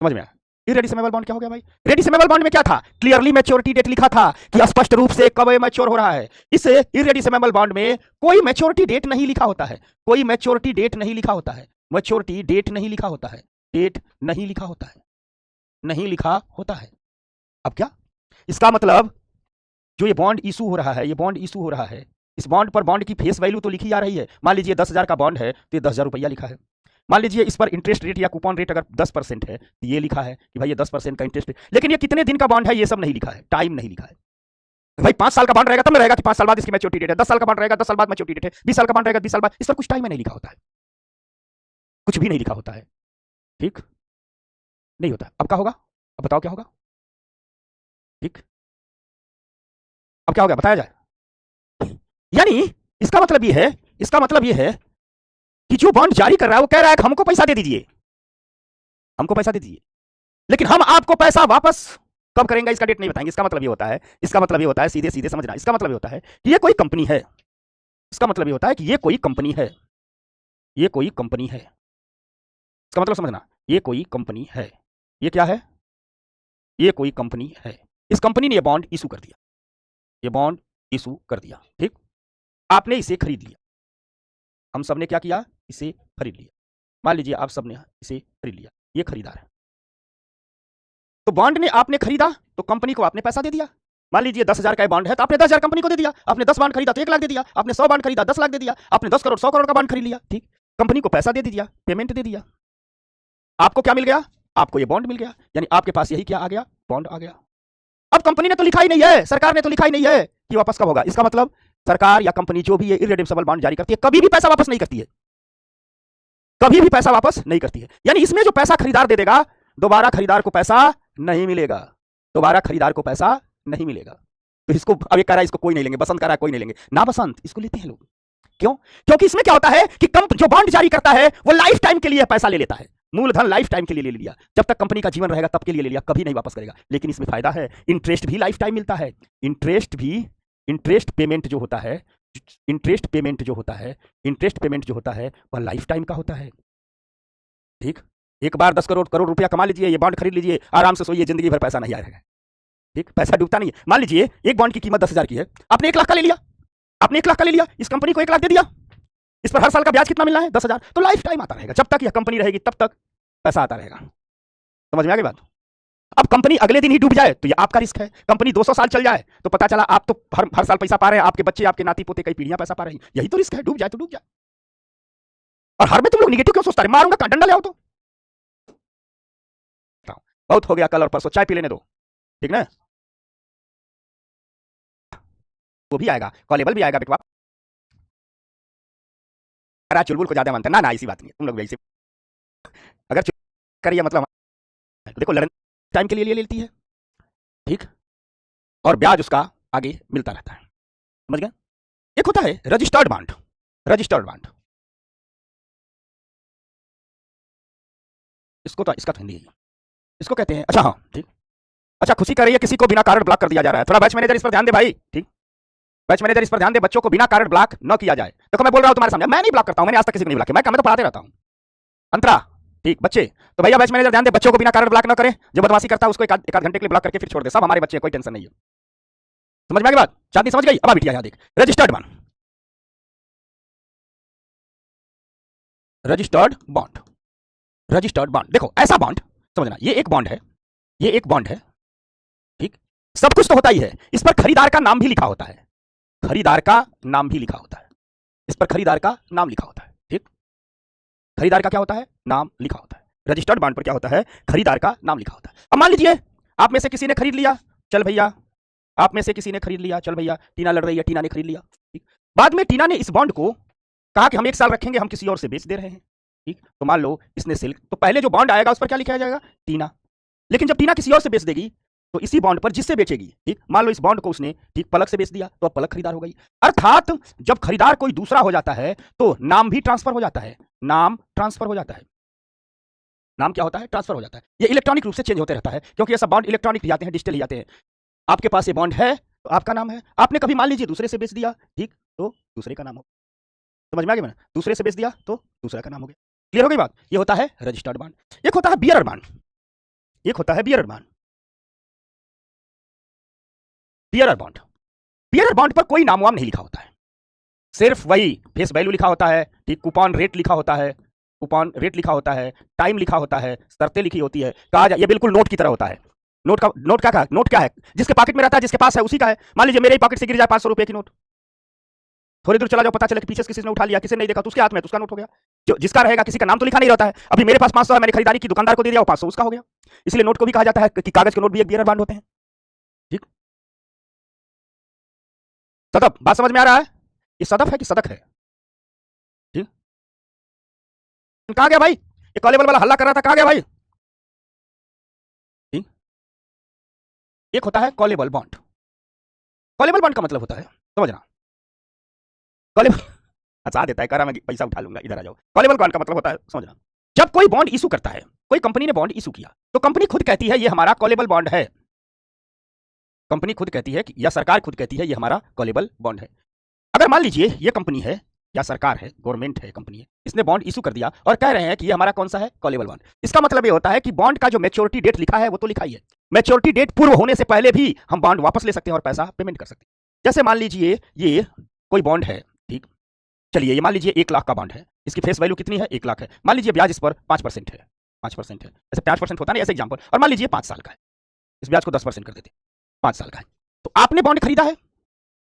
समझ में आया? इररेडिसिमेबल बॉन्ड क्या हो गया भाई? रेडिसिमेबल बॉन्ड में क्या था, क्लियरली मैच्योरिटी डेट लिखा था कि स्पष्ट रूप से कब मैच्योर हो रहा है। इस इररेडिसिमेबल बॉन्ड में कोई मैच्योरिटी डेट नहीं लिखा होता है, कोई मैच्योरिटी डेट नहीं लिखा होता है, मैच्योरिटी डेट नहीं लिखा होता है, डेट नहीं लिखा होता है, नहीं लिखा होता है। अब क्या इसका मतलब, जो ये बॉन्ड इशू हो रहा है, ये बॉन्ड इशू हो रहा है, इस बॉन्ड पर बॉन्ड की फेस वैल्यू तो लिखी जा रही है। मान लीजिए 10,000 का बॉन्ड है तो ये 10,000 रुपया लिखा है। मान लीजिए इस पर इंटरेस्ट रेट या कूपन रेट अगर 10% है तो ये लिखा है कि भाई ये 10% का इंटरेस्ट, लेकिन ये कितने दिन का बॉन्ड है ये सब नहीं लिखा है, टाइम नहीं लिखा है। भाई 5 साल का बॉन्ड रहेगा तब रहेगा कि 5 साल बाद इसकी मैच्योरिटी डेट है, 10 साल का बॉन्ड रहेगा 10 साल बाद मैच्योरिटी डेट है, 20 साल का बॉन्ड रहेगा 20 साल बाद, इस पर कुछ टाइम नहीं लिखा होता है, कुछ भी नहीं लिखा होता है। ठीक, नहीं होता। अब क्या होगा, अब बताओ क्या होगा? ठीक, अब क्या होगा बताया जाए। यानी इसका मतलब ये है, इसका मतलब ये है कि जो बॉन्ड जारी कर रहा है वो कह रहा है कि हमको पैसा दे दीजिए, हमको पैसा दे दीजिए, लेकिन हम आपको पैसा वापस कब करेंगे इसका डेट नहीं बताएंगे। इसका मतलब ये होता है, इसका मतलब ये होता है, सीधे सीधे समझना, इसका मतलब ये होता है कि ये कोई कंपनी है, इसका मतलब ये होता है कि ये कोई कंपनी है, ये कोई कंपनी है, इसका मतलब समझना, ये कोई कंपनी है। ये क्या है, ये कोई कंपनी है। इस कंपनी ने ये बॉन्ड इशू कर दिया, ये बॉन्ड इशू कर दिया। ठीक, आपने इसे खरीद लिया, हम सबने क्या किया, इसे खरीद लिया। मान लीजिए आप सबने इसे खरीद लिया, ये खरीदार है। तो बॉन्ड ने आपने खरीदा तो कंपनी को आपने पैसा दे दिया। मान लीजिए 10,000 का बॉन्ड है तो आपने 10,000 कंपनी को दे दिया। आपने 10 बॉन्ड खरीदा तो 1 लाख दे दिया। आपने 100 बॉन्ड खरीदा 10 लाख दे दिया। आपने 10 करोड़ 100 करोड़ का बॉन्ड खरीद लिया। ठीक, कंपनी को पैसा दे दिया, पेमेंट दे दिया। आपको क्या मिल गया, आपको ये बॉन्ड मिल गया, यानी आपके पास यही क्या आ गया, बॉन्ड आ गया। अब कंपनी ने तो लिखा ही नहीं है, सरकार ने तो लिखा ही नहीं है कि वापस कब होगा। इसका मतलब सरकार या कंपनी जो भी ये इररिडेम्सिबल बॉन्ड जारी करती है कभी भी पैसा वापस नहीं करती है, कभी भी पैसा वापस नहीं करती है। यानी इसमें जो पैसा खरीदार दे देगा दोबारा खरीदार को पैसा नहीं मिलेगा, दोबारा खरीदार को पैसा नहीं मिलेगा। तो इसको अब एक कह रहा है इसको कोई नहीं लेंगे, बसंत कह रहा है कोई नहीं लेंगे ना, बसंत इसको लेते हैं लोग। क्यों? क्योंकि इसमें क्या होता है कि जो बॉन्ड जारी करता है वो लाइफ टाइम के लिए पैसा ले लेता है, मूलधन लाइफ टाइम के लिए ले लिया, जब तक कंपनी का जीवन रहेगा तब के लिए ले लिया, कभी नहीं वापस करेगा। लेकिन इसमें फायदा है, इंटरेस्ट भी लाइफ टाइम मिलता है, इंटरेस्ट भी, इंटरेस्ट पेमेंट जो होता है, इंटरेस्ट पेमेंट जो होता है, इंटरेस्ट पेमेंट जो होता है वह लाइफ टाइम का होता है। ठीक, एक बार 10 करोड़ करोड़ रुपया कमा लीजिए, ये बॉन्ड खरीद लीजिए, आराम से सोइए, जिंदगी भर पैसा नहीं आएगा। ठीक, पैसा डूबता नहीं है। मान लीजिए एक बॉन्ड की कीमत 10,000 की है, आपने 1 लाख का ले लिया, आपने 1 लाख का ले लिया, इस कंपनी को 1 लाख दे दिया, इस पर हर साल का ब्याज कितना मिलना है? 10,000। तो लाइफ टाइम आता रहेगा, जब तक यह कंपनी रहेगी तब तक पैसा आता रहेगा। समझ में आ गई बात? अब कंपनी अगले दिन ही डूब जाए तो ये आपका रिस्क है। कंपनी 200 साल चल जाए तो पता चला आप तो हर साल पैसा पा रहे हैं, आपके बच्चे, आपके नाती पोते, कई पीढ़ियां पैसा पा रही हैं। यही तो रिस्क है, डूब जाए तो डूब जाए। और हर में तुम लोग निगेटिव क्यों सोचता है? मारूंगा, डंडा ले आओ तो। बहुत हो गया, कल और परसों चाय पी लेने दो, ठीक ना? वो भी आएगा, कॉलेबल भी आएगा बेटवा। चुलबुल को ज्यादा मानता है ना? ना, ऐसी बात नहीं है, तुम लोग वैसे अगर करिए मतलब देखो, लड़ने टाइम के लिए ले लेती है, ठीक, और ब्याज उसका आगे मिलता रहता है। समझ गए? एक होता है रजिस्टर्ड बॉन्ड। रजिस्टर्ड बॉन्ड इसका तो हिंदी है, इसको कहते हैं, अच्छा हाँ ठीक, अच्छा खुशी कर रही है, किसी को बिना कारण ब्लॉक कर दिया जा रहा है। थोड़ा बैच मैनेजर इस पर ध्यान दे भाई, ठीक, बैच मैनेजर इस पर ध्यान दे, बच्चों को बिना कारण ब्लॉक न किया जाए। देखो मैं बोल रहा हूं तुम्हारे सामने, मैं नहीं ब्लॉक करता हूं, मैंने आज तक किसी को नहीं ब्लॉक किया, मैं तो पढ़ाते रहता हूं। अंतरा, ठीक बच्चे, तो भैया बैच मैनेजर ध्यान दे, बच्चों को बिना कारण ब्लॉक न करें, जो बदमाशी करता है उसको एक आध घंटे के लिए ब्लॉक करके फिर छोड़ दे। सब हमारे बच्चे, कोई टेंशन नहीं है। समझ में आ गई बात? चांदी समझ गई? अब बिटिया यहां देख, registered bond, registered bond, registered bond. देखो ऐसा बॉन्ड समझना, ये एक बॉन्ड है, ये एक बॉन्ड है, ठीक, सब कुछ तो होता ही है, इस पर खरीदार का नाम भी लिखा होता है, खरीदार का नाम भी लिखा होता है, इस पर खरीदार का नाम लिखा होता है, ठीक, खरीदार का क्या होता है? नाम लिखा होता है। रजिस्टर्ड बॉन्ड पर क्या होता है? खरीदार का नाम लिखा होता है। अब मान लीजिए आप में से किसी ने खरीद लिया, चल भैया, आप में से किसी ने खरीद लिया, चल भैया, टीना लड़ रही है, टीना ने खरीद लिया, ठीक, बाद में टीना ने इस बॉन्ड को कहा कि हम 1 साल रखेंगे, हम किसी और से बेच दे रहे हैं, ठीक, तो मान लो इसने सेल, तो पहले जो बॉन्ड आएगा उस पर क्या लिखा जाएगा? टीना। लेकिन जब टीना किसी और से बेच देगी तो इसी बॉन्ड पर जिससे बेचेगी, ठीक, मान लो इस बॉन्ड को उसने, ठीक, पलक से बेच दिया, तो अब पलक खरीदार हो गई। अर्थात जब खरीदार कोई दूसरा हो जाता है तो नाम भी ट्रांसफर हो जाता है, नाम ट्रांसफर हो जाता है, नाम क्या होता है? ट्रांसफर हो जाता है। ये इलेक्ट्रॉनिक रूप से चेंज होते रहता है, क्योंकि ये सब बॉन्ड इलेक्ट्रॉनिक जाते हैं, डिजिटल ही जाते हैं। आपके पास ये बॉन्ड है तो आपका नाम है, आपने कभी मान लीजिए दूसरे से बेच दिया, ठीक, तो दूसरे का नाम हो, समझ में आ गया? मैंने दूसरे से बेच दिया तो दूसरा का नाम हो गया। क्लियर हो गई बात? ये होता है रजिस्टर्ड बॉन्ड। एक होता है बियरर बॉन्ड, एक होता है bearer bond. Bearer bond, bearer bond पर कोई नाम वाम नहीं लिखा होता है, सिर्फ वही फेस वैल्यू लिखा होता है, ठीक, कूपन रेट लिखा होता है, कूपन रेट लिखा होता है, टाइम लिखा होता है, शर्तें लिखी होती है। कहा जाए ये बिल्कुल नोट की तरह होता है। नोट क्या है? जिसके पॉकेट में रहता है, जिसके पास है उसी का है। मान लीजिए मेरे ही पॉकेट से गिर जाए 500 रुपए की नोट, थोड़ी दूर चला जाओ, पता चले कि पीछे से किसी ने उठा लिया, किसी ने नहीं देखा, तो उसके हाथ में तो उसका नोट हो गया। जो जिसका रहेगा, किसी का नाम तो लिखा नहीं रहता है। अभी मेरे पास 500 है, मैंने खरीदारी की, दुकानदार को दे दिया, वो 500 उसका हो गया। इसलिए नोट को भी कहा जाता है कि कागज के नोट भी एक बियरर बॉन्ड होते हैं, ठीक। सदफ, बात समझ में आ रहा है? ये सदफ है कि सदक है? ठीक, कहां गया भाई? ये कॉलेबल वाला हल्ला कर रहा था, कहां गया भाई? ठीक, एक होता है कॉलेबल बॉन्ड। कॉलेबल बॉन्ड का मतलब होता है, समझना, कॉलेबल हंसा देता है, कह रहा मैं पैसा उठा लूंगा, इधर आ जाओ। कॉलेबल बॉन्ड का मतलब होता है, समझना, जब कोई बॉन्ड इशू करता है, कोई कंपनी ने बॉन्ड इशू किया, तो कंपनी खुद कहती है ये हमारा कॉलेबल बॉन्ड है। कंपनी खुद कहती है कि, या सरकार खुद कहती है ये हमारा कॉलेबल बॉन्ड है। अगर मान लीजिए ये कंपनी है या सरकार है, गवर्नमेंट है, कंपनी है, इसने बॉन्ड इशू कर दिया और कह रहे हैं कि ये हमारा कौन सा है? Callable bond. इसका मतलब ये होता है कि बॉन्ड का जो मैच्योरिटी डेट लिखा है वो तो लिखा ही है, मैच्योरिटी डेट पूर्व होने से पहले भी हम बॉन्ड वापस ले सकते हैं और पैसा पेमेंट कर सकते हैं। जैसे मान लीजिए ये कोई बॉन्ड है, ठीक, चलिए ये मान लीजिए 1 लाख का बॉन्ड है, इसकी फेस वैल्यू कितनी है? 1 लाख है। मान लीजिए ब्याज इस पर 5% है, 5% है, ऐसे 5% होता नहीं, ऐसे एग्जाम्पल। और मान लीजिए 5 साल का है, इस ब्याज को 10% कर देते, 5 साल का है। तो आपने बॉन्ड खरीदा है,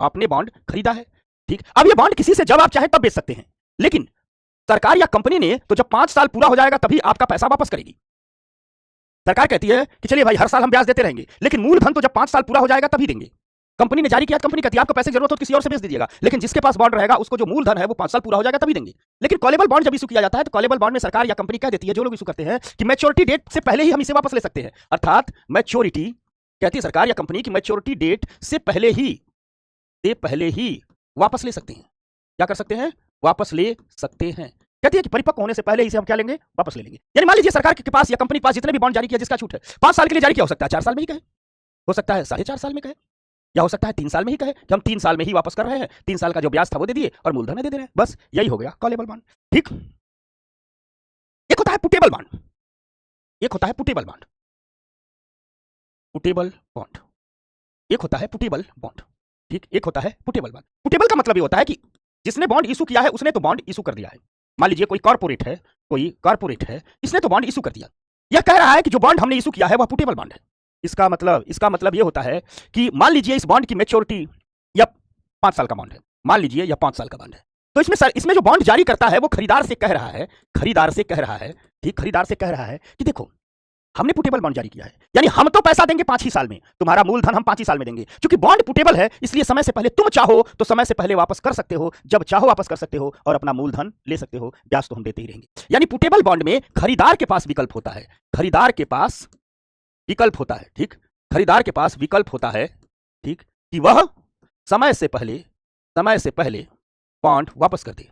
आपने बॉन्ड खरीदा है, ठीक। अब ये बॉन्ड किसी से जब आप चाहे तब बेच सकते हैं, लेकिन सरकार या कंपनी ने तो जब 5 साल पूरा हो जाएगा तभी आपका पैसा वापस करेगी। सरकार कहती है कि चलिए भाई हर साल हम ब्याज देते रहेंगे, लेकिन मूलधन तो जब 5 साल पूरा हो जाएगा तभी देंगे। कंपनी ने जारी किया, कंपनी कहती है आपको पैसे की जरूरत हो तो किसी और से बेच दीजिएगा, लेकिन जिसके पास बॉन्ड रहेगा उसको जो मूलधन है वो 5 साल पूरा हो जाएगा तभी देंगे। लेकिन कॉलेबल बॉन्ड जब इशू किया जाता है तो कॉलेबल बॉन्ड में सरकार या कंपनी कह देती है, जो लोग इशू करते हैं, कि मैच्योरिटी डेट से पहले ही हम इसे वापस ले सकते हैं। अर्थात मैच्योरिटी, कहती है सरकार या कंपनी की मैच्योरिटी डेट से पहले ही वापस ले सकते हैं। क्या कर सकते हैं? वापस ले सकते हैं। कहती है कि परिपक्व होने से पहले इसे हम क्या लेंगे? वापस ले लेंगे। यानी मान लीजिए सरकार के पास या कंपनी के पास जितने भी बॉन्ड जारी किया, जिसका छूट है 5 साल के लिए जारी किया, हो सकता है 4 साल में ही कहे, हो सकता है 4.5 साल में कहे, या हो सकता है 3 साल में ही कहे कि हम 3 साल में ही वापस कर रहे हैं, 3 साल का जो ब्याज था वो दे दिए और मूलधन दे दे रहे हैं, बस यही हो गया कॉलेबल बॉन्ड, ठीक। एक होता है पुटेबल बॉन्ड। एक होता है पुटेबल बॉन्ड, पुटेबल बॉन्ड, एक होता है पुटेबल बॉन्ड, ठीक, एक होता है पुटेबल बॉन्ड। पुटेबल का मतलब ये होता है कि जिसने बॉन्ड इशू किया है उसने तो बॉन्ड इशू कर दिया है। मान लीजिए कोई कॉर्पोरेट है, इसने तो बॉन्ड इशू कर दिया। यह कह रहा है कि जो बॉन्ड हमने इशू किया है वह पुटेबल बॉन्ड है। इसका मतलब ये होता है कि मान लीजिए इस बॉन्ड की मैच्योरिटी या 5 साल का बॉन्ड है, मान लीजिए या 5 साल का बॉन्ड है, तो इसमें जो बॉन्ड जारी करता है वो खरीदार से कह रहा है, ठीक, खरीदार से कह रहा है कि देखो हमने पुटेबल बॉन्ड जारी किया है, यानी हम तो पैसा देंगे 5 ही साल में, तुम्हारा मूलधन हम 5 ही साल में देंगे। क्योंकि बॉन्ड पुटेबल है इसलिए समय से पहले तुम चाहो तो समय से पहले वापस कर सकते हो, जब चाहो वापस कर सकते हो और अपना मूलधन ले सकते हो, ब्याज तो हम देते ही रहेंगे। यानी पुटेबल बॉन्ड में खरीदार के पास विकल्प होता है, खरीदार के पास विकल्प होता है, ठीक, खरीदार के पास विकल्प होता है, ठीक, कि वह समय से पहले बॉन्ड वापस कर दे,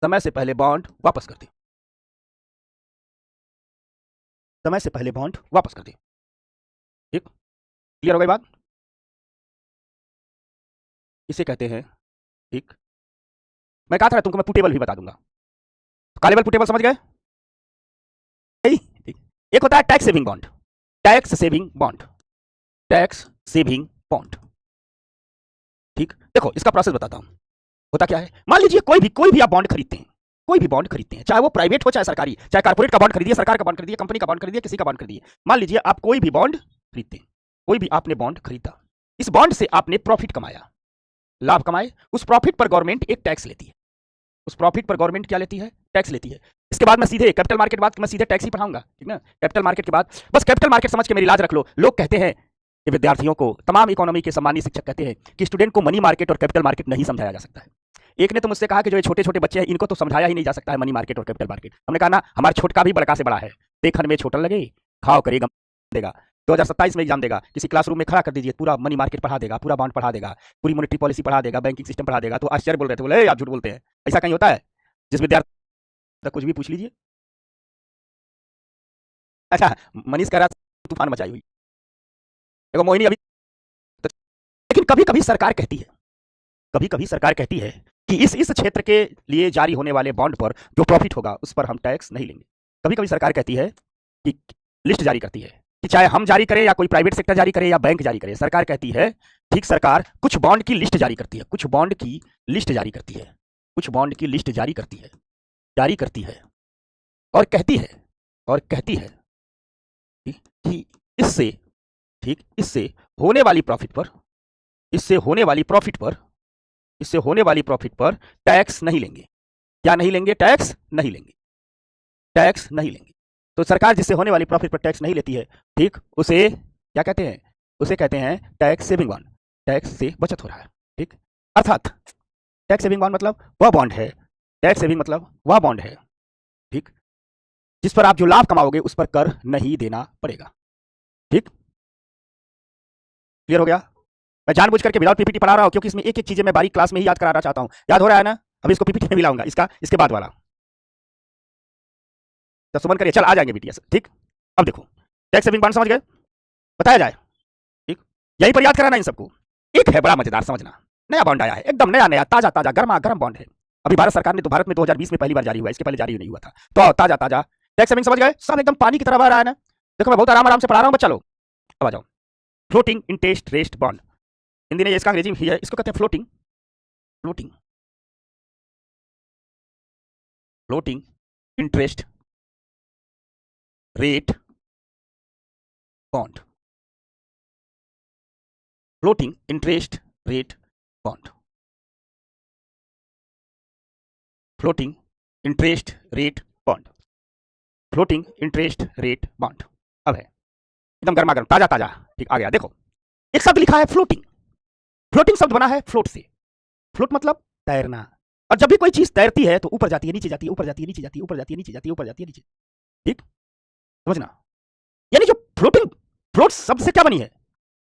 समय से पहले बॉन्ड वापस कर दे, समय से पहले बॉन्ड वापस कर दे, ठीक, क्लियर हो गई बात? इसे कहते हैं, ठीक, मैं कहा था तुमको मैं पुटेबल भी बता दूंगा। कॉलेबल पुटेबल समझ गए? ठीक, एक होता है tax saving bond, tax saving bond, tax saving bond, ठीक। देखो इसका प्रोसेस बताता हूं, होता क्या है, मान लीजिए कोई भी आप बॉन्ड खरीदते हैं, कोई भी बॉन्ड खरीदते हैं, चाहे वो प्राइवेट हो चाहे सरकारी, चाहे कॉर्पोरेट का बॉन्ड खरीदिए, सरकार का बॉन्ड खरीदिए, कंपनी का बॉन्ड खरीदिए, किसी का बॉन्ड खरीदिए, मान लीजिए आप कोई भी बॉन्ड खरीदते हैं, कोई भी आपने बॉन्ड खरीदा, इस बॉन्ड से आपने प्रॉफिट कमाया, लाभ कमाए, उस प्रॉफिट पर गवर्नमेंट एक टैक्स लेती है, उस प्रॉफिट पर गवर्नमेंट क्या लेती है? टैक्स लेती है। इसके बाद मैं सीधे कैपिटल मार्केट बाद मैं सीधे टैक्स ही पढ़ाऊंगा, ठीक ना? कैपिटल मार्केट के बाद बस कैपिटल मार्केट समझ के मेरी लाज रख लो। लोग कहते हैं कि विद्यार्थियों को, तमाम इकोनॉमी के सम्मानीय शिक्षक कहते हैं कि स्टूडेंट को मनी मार्केट और कैपिटल मार्केट नहीं समझाया जा सकता है। एक ने तो मुझसे कहा कि जो ये छोटे छोटे बच्चे हैं इनको तो समझाया ही नहीं जा सकता है मनी मार्केट और कैपिटल मार्केट। हमने कहा ना, हमारा छोटका भी बड़का से बड़ा है, देखने में छोटा लगे, खाओ करेगा देगा। 2027 में एग्जाम देगा, किसी क्लासरूम में खड़ा कर दीजिए, पूरा मनी मार्केट पढ़ा देगा, पूरा बॉन्ड पढ़ा देगा, पूरी मॉनेटरी पॉलिसी पढ़ा देगा, बैंकिंग सिस्टम पढ़ा देगा, तो आश्चर्य बोल रहे थे, बोले आप झूठ बोलते हैं, ऐसा कहीं होता है? जिस विद्यार्थी कुछ भी पूछ लीजिए। अच्छा, मनीष कह रहा था तूफान मचाई हुई, देखो मोहिनी अभी, लेकिन कभी कभी सरकार कहती है, कभी कभी सरकार कहती है कि इस क्षेत्र के लिए जारी होने वाले बॉन्ड पर जो प्रॉफिट होगा उस पर हम टैक्स नहीं लेंगे। कभी कभी सरकार कहती है कि लिस्ट जारी करती है, कि चाहे हम जारी करें या कोई प्राइवेट सेक्टर जारी करे या बैंक जारी करे, सरकार कहती है, ठीक, सरकार कुछ बॉन्ड की लिस्ट जारी करती है, कुछ बॉन्ड की लिस्ट जारी करती है, कुछ बॉन्ड की लिस्ट जारी करती है, जारी करती है, और कहती है, और कहती है कि इससे, ठीक, इससे होने वाली प्रॉफिट पर, इससे होने वाली प्रॉफिट पर, इससे होने वाली प्रॉफिट पर टैक्स नहीं लेंगे। क्या नहीं लेंगे? टैक्स नहीं लेंगे, टैक्स नहीं लेंगे। तो सरकार जिससे होने वाली प्रॉफिट पर टैक्स नहीं लेती है, ठीक, उसे क्या कहते हैं? उसे कहते हैं टैक्स सेविंग बॉन्ड, टैक्स से बचत हो रहा है, ठीक। अर्थात टैक्स सेविंग बॉन्ड मतलब वह बॉन्ड है, टैक्स सेविंग मतलब वह बॉन्ड है, ठीक, जिस पर आप जो लाभ कमाओगे उस पर कर नहीं देना पड़ेगा, ठीक, क्लियर हो गया? मैं जानबूझ करके विदाउट पीपीटी पढ़ा रहा हूं क्योंकि इसमें एक एक चीजें मैं बारीक क्लास में ही याद कराना चाहता हूं। याद हो रहा है ना? अभी इसको पीपीटी में भी लाऊंगा, इसके बाद वाला। तो सुमन करिए, चल आ जाएंगे बीटीएस, ठीक। अब देखो टैक्स सेविंग बॉन्ड समझ गए, बताया जाए, ठीक, यहीं पर याद कराना इन सबको। एक है बड़ा मजेदार, समझना, नया बॉन्ड आया है, एकदम नया नया ताजा ताजा गर्मा गर्म बॉन्ड है। अभी भारत सरकार ने तो, भारत में 2020 में पहली बार जारी हुआ है, इसके पहले जारी नहीं हुआ था। तो ताजा ताजा टैक्स सेविंग समझ गए, सब एकदम पानी की तरह बह रहा है ना। देखो मैं बहुत आराम आराम से पढ़ा रहा हूं बच्चा लोग, अब आ जाओ। Floating interest rate bond, Hindi में इसका अंग्रेजी में है, इसको कहते हैं floating, floating, floating interest rate bond, floating interest rate bond, floating interest rate bond, floating interest rate bond. अब है एकदम गर्मा गर्म ताजा ताजा, ठीक, आ गया। देखो एक शब्द लिखा है फ्लोटिंग, फ्लोटिंग शब्द बना है फ्लोट से, फ्लोट मतलब तैरना, और जब भी कोई चीज तैरती है तो ऊपर जाती है, नीचे जाती है, ऊपर जाती है, नीचे जाती है, ऊपर जाती है, नीचे जाती है, ऊपर जाती है, नीचे, ठीक, समझना। यानी जो फ्लोटिंग, फ्लोट शब्द से क्या बनी है,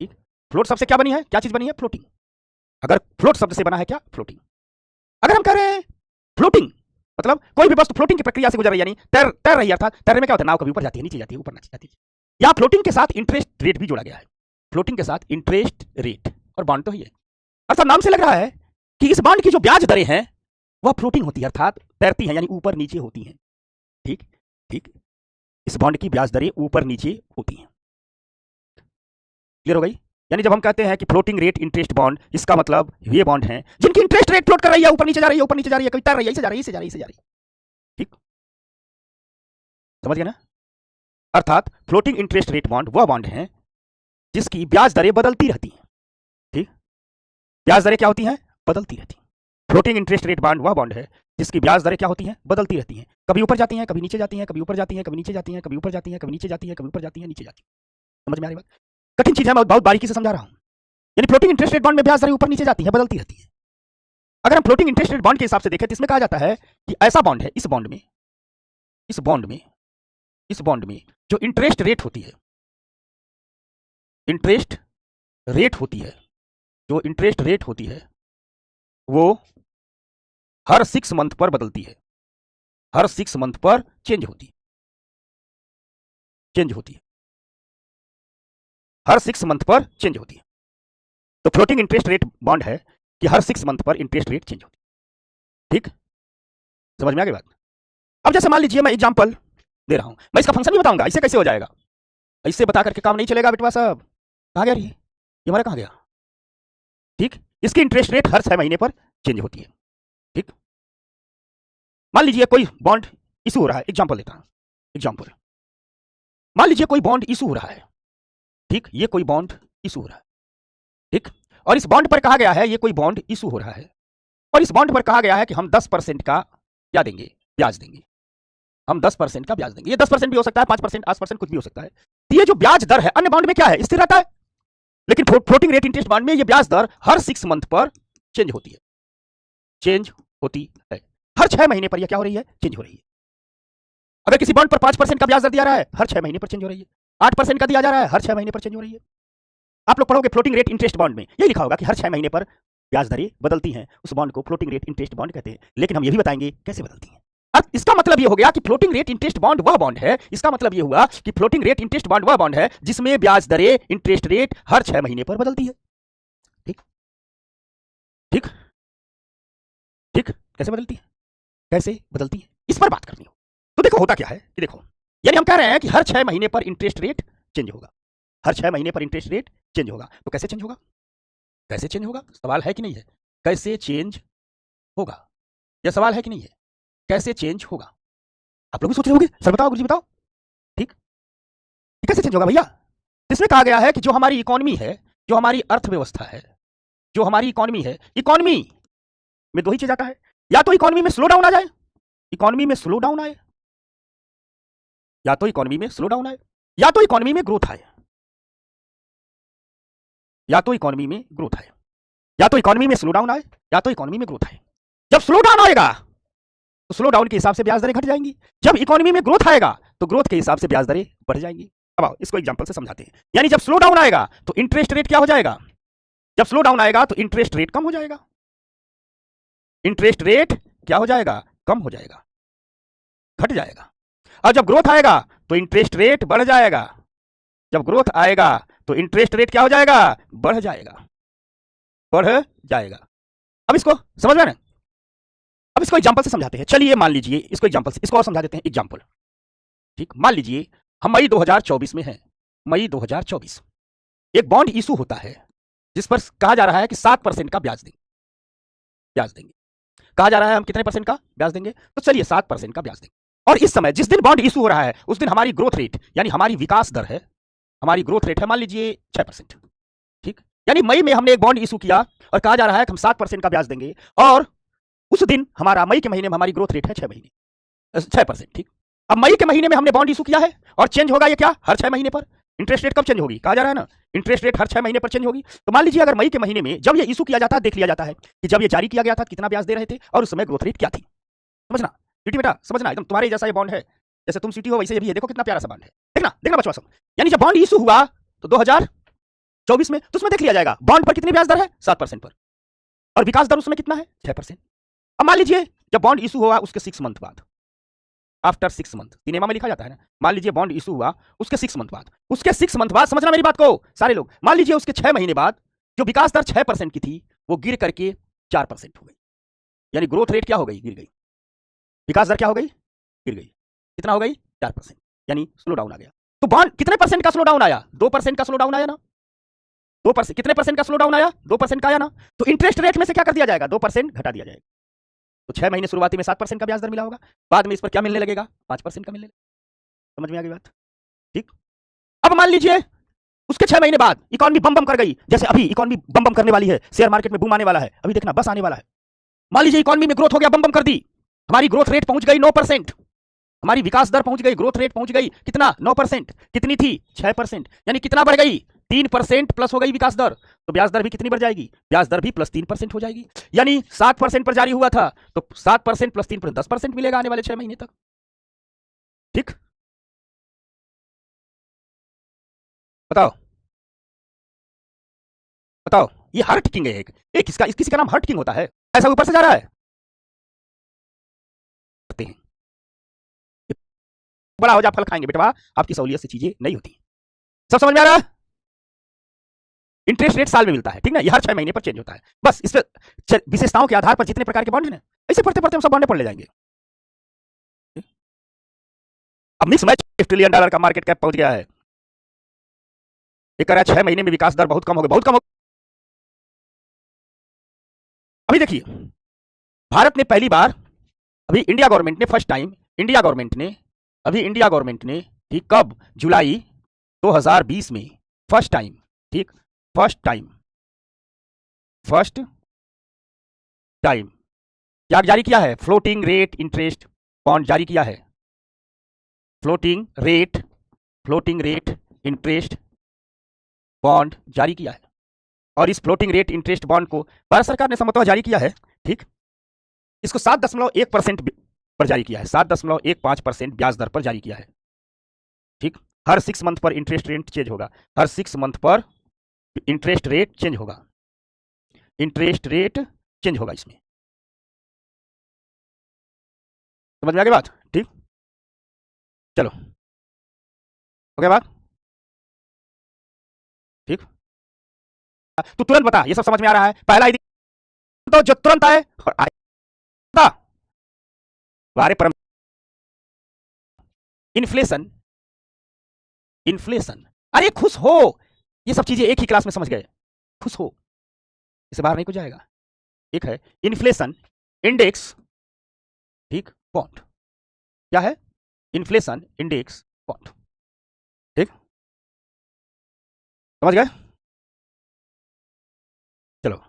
ठीक, फ्लोट शब्द से क्या बनी है, क्या चीज बनी है? फ्लोटिंग। अगर फ्लोट शब्द से बना है क्या? फ्लोटिंग। अगर हम कह रहे हैं फ्लोटिंग मतलब कोई भी वस्तु फ्लोटिंग की प्रक्रिया से गुजर रही है, यानी तैर रही है, अर्थात तैरने में क्या होता है, नाव कभी ऊपर जाती है, नीचे जाती है, ऊपर नीचे जाती है। या फ्लोटिंग के साथ इंटरेस्ट रेट भी जोड़ा गया है, फ्लोटिंग के साथ इंटरेस्ट रेट, और बॉन्ड तो ही है। अर्थात नाम से लग रहा है कि इस बॉन्ड की जो ब्याज दरें हैं वह फ्लोटिंग होती है, अर्थात तैरती हैं, यानी ऊपर नीचे होती हैं, ठीक, ठीक। इस बॉन्ड की ब्याज दरें ऊपर नीचे होती हैं। क्लियर हो गई? यानी जब हम कहते हैं कि फ्लोटिंग रेट इंटरेस्ट बॉन्ड, इसका मतलब ये बॉन्ड हैं जिनकी इंटरेस्ट रेट फ्लोट कर रही है, ऊपर नीचे जा रही है, ऊपर नीचे जा रही है, कभी तर रही है, इसे जा रही है, इसे जा रही है, इसे जा रही है। ठीक, समझ गए ना? अर्थात फ्लोटिंग इंटरेस्ट रेट बॉन्ड वह बॉन्ड हैं जिसकी ब्याज दरें बदलती रहती हैं। ठीक, ब्याज दरें क्या होती हैं? बदलती रहती हैं। फ्लोटिंग इंटरेस्ट रेट बॉन्ड वह बॉन्ड है जिसकी ब्याज दरें क्या होती हैं? बदलती रहती हैं। कभी ऊपर जाती हैं, कभी नीचे जाती हैं, कभी ऊपर जाती हैं, कभी नीचे जाती हैं, कभी ऊपर जाती हैं, कभी नीचे जाती हैं, कभी ऊपर जाती हैं, नीचे जाती हैं। समझ में आ रही बात? कठिन चीज है, मैं बहुत बारीकी से समझा रहा हूं। यानी फ्लोटिंग इंटरेस्ट रेट बॉन्ड में ब्याज दरें ऊपर नीचे जाती हैं, बदलती रहती हैं। अगर हम फ्लोटिंग इंटरेस्ट रेट बॉन्ड के हिसाब से देखें तो इसमें कहा जाता है कि ऐसा बॉन्ड है, इस बॉन्ड में जो इंटरेस्ट रेट होती है, इंटरेस्ट रेट होती है, जो इंटरेस्ट रेट होती है वो हर 6 मंथ पर बदलती है, हर 6 मंथ पर चेंज होती है, हर 6 मंथ पर चेंज होती है। तो फ्लोटिंग इंटरेस्ट रेट बॉन्ड है कि हर 6 मंथ पर इंटरेस्ट रेट चेंज होती है। ठीक, समझ में आ गई बात? अब जैसे मान लीजिए मैं एग्जांपल दे रहा हूं, मैं इसका फंक्शन भी बताऊंगा, इससे कैसे हो जाएगा। इससे बता करके काम नहीं चलेगा बेटवा साहब। कहां गया ये हमारा, कहां गया? ठीक, इसकी इंटरेस्ट रेट हर 6 महीने पर चेंज होती है। ठीक, मान लीजिए कोई बॉन्ड इशू हो रहा है, एग्जांपल देता हूं, एग्जांपल मान लीजिए कोई बॉन्ड इशू हो रहा है। ठीक, ये कोई बॉन्ड इशू हो रहा है। ठीक, और इस बॉन्ड पर कहा गया है, ये कोई बॉन्ड इशू हो रहा है और इस बॉन्ड पर कहा गया है कि हम 10% का क्या देंगे? ब्याज देंगे। हम 10% का ब्याज देंगे। ये 10% भी हो सकता है, 5%, 8%, कुछ भी हो सकता है। तो ये जो ब्याज दर है अन्य बॉन्ड में क्या है? स्थिर रहता है। लेकिन फ्लोटिंग रेट इंटरेस्ट बॉन्ड में ये ब्याज दर हर 6 मंथ पर चेंज होती है, चेंज होती है। हर 6 महीने पर यह क्या हो रही है? चेंज हो रही है। अगर किसी बॉन्ड पर 5% का ब्याज दर दिया रहा है, हर 6 महीने पर चेंज हो रही है। 8% का दिया जा रहा है, हर 6 महीने पर चेंज हो रही है। आप लोग पढ़ोगे फ्लोटिंग रेट इंटरेस्ट बॉन्ड में यही लिखा होगा कि हर 6 महीने पर ब्याज दरें बदलती हैं, उस बॉन्ड को फ्लोटिंग रेट इंटरेस्ट बॉन्ड कहते हैं। लेकिन हम ये भी बताएंगे कैसे बदलती हैं। अब इसका मतलब ये हो गया कि फ्लोटिंग रेट इंटरेस्ट बॉन्ड वह बॉन्ड है, इसका मतलब ये हुआ कि फ्लोटिंग रेट इंटरेस्ट बॉन्ड वह बॉन्ड है जिसमें ब्याज दरें इंटरेस्ट रेट हर 6 महीने पर बदलती है। ठीक, ठीक, ठीक, कैसे बदलती है? कैसे बदलती है, इस पर बात करनी हो तो देखो होता क्या है कि देखो, यानी हम कह रहे हैं कि हर 6 महीने पर इंटरेस्ट रेट चेंज होगा, हर 6 महीने पर इंटरेस्ट रेट चेंज होगा। तो कैसे चेंज होगा? कैसे चेंज होगा, सवाल है कि नहीं है? कैसे चेंज होगा, यह सवाल है कि नहीं है? कैसे चेंज होगा? आप लोग भी सोच रहे होंगे, सर बताओ गुरुजी बताओ। ठीक, कैसे चेंज होगा भैया? इसमें कहा गया है कि जो हमारी इकोनॉमी है, जो हमारी अर्थव्यवस्था है, जो हमारी इकोनॉमी है, इकोनॉमी में दो ही चीज आता है, या तो इकोनॉमी में स्लो डाउन आ जाए, इकोनॉमी में स्लो डाउन आए, या तो इकोनॉमी में स्लो डाउन आए, या तो इकोनॉमी में ग्रोथ आए, या तो इकोनॉमी में ग्रोथ आए, या तो इकोनॉमी में स्लो डाउन आए, या तो इकोनॉमी में ग्रोथ आए। जब स्लो डाउन आएगा तो स्लो डाउन के हिसाब से ब्याज दरें घट जाएंगी, जब इकोनॉमी में ग्रोथ आएगा तो ग्रोथ के हिसाब से ब्याज दरें बढ़ जाएंगी। अब आओ इसको एग्जांपल से समझाते हैं। यानी जब स्लो डाउन आएगा तो इंटरेस्ट रेट क्या हो जाएगा? जब स्लो डाउन आएगा तो इंटरेस्ट रेट कम हो जाएगा, इंटरेस्ट रेट क्या हो जाएगा? कम हो जाएगा, घट जाएगा। और जब ग्रोथ आएगा तो इंटरेस्ट रेट बढ़ जाएगा, जब ग्रोथ आएगा तो इंटरेस्ट रेट क्या हो जाएगा? बढ़ जाएगा, बढ़ जाएगा। अब इसको समझ में ना, अब इसको एग्जांपल से समझाते हैं। चलिए मान लीजिए इसको एग्जांपल से, इसको और समझा देते हैं एग्जांपल। ठीक, मान लीजिए हम मई 2024 में हैं, मई 2024 एक बॉन्ड इशू होता है जिस पर कहा जा रहा है कि 7% का ब्याज देंगे, ब्याज देंगे। कहा जा रहा है हम कितने परसेंट का ब्याज देंगे? तो चलिए 7% का ब्याज देंगे। और इस समय जिस दिन बॉन्ड इशू हो रहा है उस दिन हमारी ग्रोथ रेट यानी हमारी विकास दर है, हमारी ग्रोथ रेट है मान लीजिए 6%। ठीक, यानी मई में हमने एक बॉन्ड इशू किया और कहा जा रहा है कि हम 7% का ब्याज देंगे और उस दिन हमारा मई के महीने में हमारी ग्रोथ रेट है 6%। ठीक, अब मई के महीने में हमने बॉन्ड इशू किया है और चेंज होगा ये क्या? हर 6 महीने पर। इंटरेस्ट रेट कब चेंज होगी? कहा जा रहा है ना इंटरेस्ट रेट हर 6 महीने पर चेंज होगी। तो मान लीजिए अगर मई के महीने में जब ये इशू किया जाता है, देख लिया जाता है कि जब ये जारी किया गया था कितना ब्याज दे रहे थे और उस समय ग्रोथ रेट क्या थी। समझना बेटी बेटा, समझना, एकदम तुम्हारे जैसा ये बॉन्ड है, जैसे तुम सिटी हो वैसे ये भी है। देखो कितना प्यारा सा बॉन्ड है, देखना देखना बचवा सब। यानी जब बॉन्ड इशू हुआ तो 2024 में, तो उसमें देख लिया जाएगा बॉन्ड पर कितनी ब्याज दर है? 7% पर, और विकास दर उसमें कितना है? 6%। अब मान लीजिए जब बॉन्ड इशू हुआ उसके 6 मंथ बाद, आफ्टर 6 मंथ, सिनेमा में लिखा जाता है ना, मान लीजिए बॉन्ड इशू हुआ उसके 6 मंथ बाद, उसके 6 मंथ बाद, समझना मेरी बात को सारे लोग, मान लीजिए उसके 6 महीने बाद जो विकास दर 6% की थी वो गिर करके 4% हो गई, यानी ग्रोथ रेट क्या हो गई? गिर गई। विकास दर क्या हो गई? गिर गई। कितना हो गई? 4%। यानी स्लो डाउन आ गया। तो बॉन्ड कितने परसेंट का स्लो डाउन आया? 2% का स्लो डाउन आया ना। 2% कितने परसेंट का स्लो डाउन आया? 2% का आया ना। तो इंटरेस्ट रेट में से क्या कर दिया जाएगा? 2% घटा दिया जाएगा। तो 6 महीने शुरुआती में 7% का ब्याज दर मिला होगा, बाद में इस पर क्या मिलने लगेगा? 5% का मिलने लगेगा। समझ में आ गई बात? ठीक। अब मान लीजिए उसके 6 महीने बाद इकोनॉमी बम बम कर गई, जैसे अभी इकोनॉमी बम बम करने वाली है, शेयर मार्केट में बूम आने वाला है, अभी देखना बस आने वाला है। मान लीजिए इकोनॉमी में ग्रोथ हो गया, बम बम कर दी, हमारी ग्रोथ रेट पहुंच गई 9%, हमारी विकास दर पहुंच गई, ग्रोथ रेट पहुंच गई कितना? 9%। कितनी थी? 6%। यानी कितना बढ़ गई? 3% प्लस हो गई विकास दर। तो ब्याज दर भी कितनी बढ़ जाएगी? ब्याज दर भी प्लस 3% हो जाएगी। यानी 7% पर जारी हुआ था, तो 7% प्लस 3% 10% मिलेगा आने वाले 6 महीने तक। ठीक, बताओ बताओ। ये हर टिकिंग है एक इसका, किसी का नाम हर टिकिंग होता है। ऐसा ऊपर से जा रहा है, करते हैं बड़ा हो जा फल खाएंगे बेटा, आपकी सहूलियत से चीजें नहीं होती। सब समझ में आ रहा है? इंटरेस्ट रेट साल में मिलता है, ठीक ना, ये हर 6 महीने पर चेंज होता है। बस इस पर विशेषताओं के आधार पर जितने प्रकार के बॉन्ड है ना, ऐसे पढ़ते पढ़ते हम सब बॉन्ड पढ़ ले जाएंगे। अब मिक्स मैच $1 ट्रिलियन का मार्केट कैप पहुंच गया है। ये कह रहा है 6 महीने में विकास दर बहुत कम हो गई, बहुत कम हो। अभी देखिए भारत ने पहली बार, अभी इंडिया गवर्नमेंट ने फर्स्ट टाइम, इंडिया गवर्नमेंट ने ठीक कब? जुलाई 2020 में फर्स्ट टाइम, ठीक, फर्स्ट टाइम क्या जारी किया है? फ्लोटिंग रेट इंटरेस्ट बॉन्ड जारी किया है। फ्लोटिंग रेट इंटरेस्ट बॉन्ड जारी किया है। और इस फ्लोटिंग रेट इंटरेस्ट बॉन्ड को भारत सरकार ने संभवतः जारी किया है, ठीक, इसको 7.1% पर जारी किया है, 7.15% ब्याज दर पर जारी किया है। ठीक, हर 6 मंथ पर इंटरेस्ट रेट चेंज होगा, हर 6 मंथ पर इंटरेस्ट रेट चेंज होगा, इंटरेस्ट रेट चेंज होगा इसमें। समझ में आ गई बात? ठीक, चलो हो गया बात? ठीक, तो तुरंत बता, ये सब समझ में आ रहा है? पहला ही तो जो तुरंत आए और आए वारे परम इन्फ्लेशन, अरे खुश हो, ये सब चीजें एक ही क्लास में समझ गए। खुश हो, इससे बाहर नहीं कुछ जाएगा। एक है इन्फ्लेशन इंडेक्स, ठीक, बॉन्ड। क्या है? Inflation index bond. ठीक, समझ गए? चलो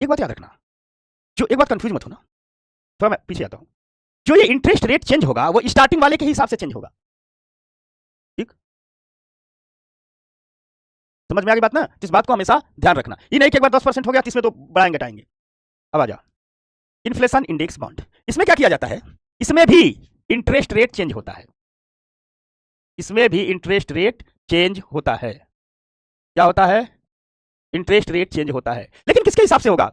एक बात याद रखना, जो एक बात कंफ्यूज मत होना, थोड़ा मैं पीछे आता हूं। जो ये इंटरेस्ट रेट चेंज होगा वो स्टार्टिंग वाले के हिसाब से चेंज होगा। ठीक, समझ में आ गई बात ना? इस बात को हमेशा ध्यान रखना, ये नहीं कि एक बार 10% हो गया इसमें तो बढ़ाएंगे घटाएंगे। अब आ जा इन्फ्लेशन इंडेक्स बॉन्ड, इसमें क्या किया जाता है? इसमें भी इंटरेस्ट रेट चेंज होता है, इसमें भी इंटरेस्ट रेट चेंज होता है। क्या होता है? इंटरेस्ट रेट चेंज होता है, लेकिन किसके हिसाब से होगा?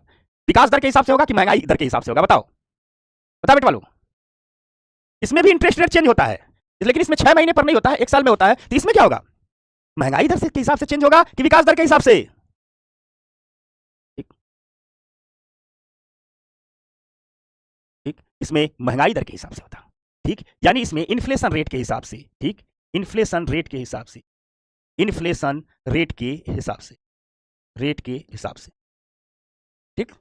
विकास दर के हिसाब से होगा कि महंगाई दर के हिसाब से होगा? बताओ बता बेटे वालों। इसमें भी इंटरेस्ट रेट चेंज होता है, लेकिन इसमें 6 महीने पर नहीं होता है, 1 साल में होता है। तो इसमें क्या होगा? महंगाई दर के हिसाब से चेंज होगा कि विकास दर के हिसाब से? ठीक, इसमें महंगाई दर के हिसाब से होता है। ठीक, यानी इसमें इन्फ्लेशन रेट के हिसाब से, ठीक, इन्फ्लेशन रेट के हिसाब से, इन्फ्लेशन रेट के हिसाब से, रेट के हिसाब से। ठीक,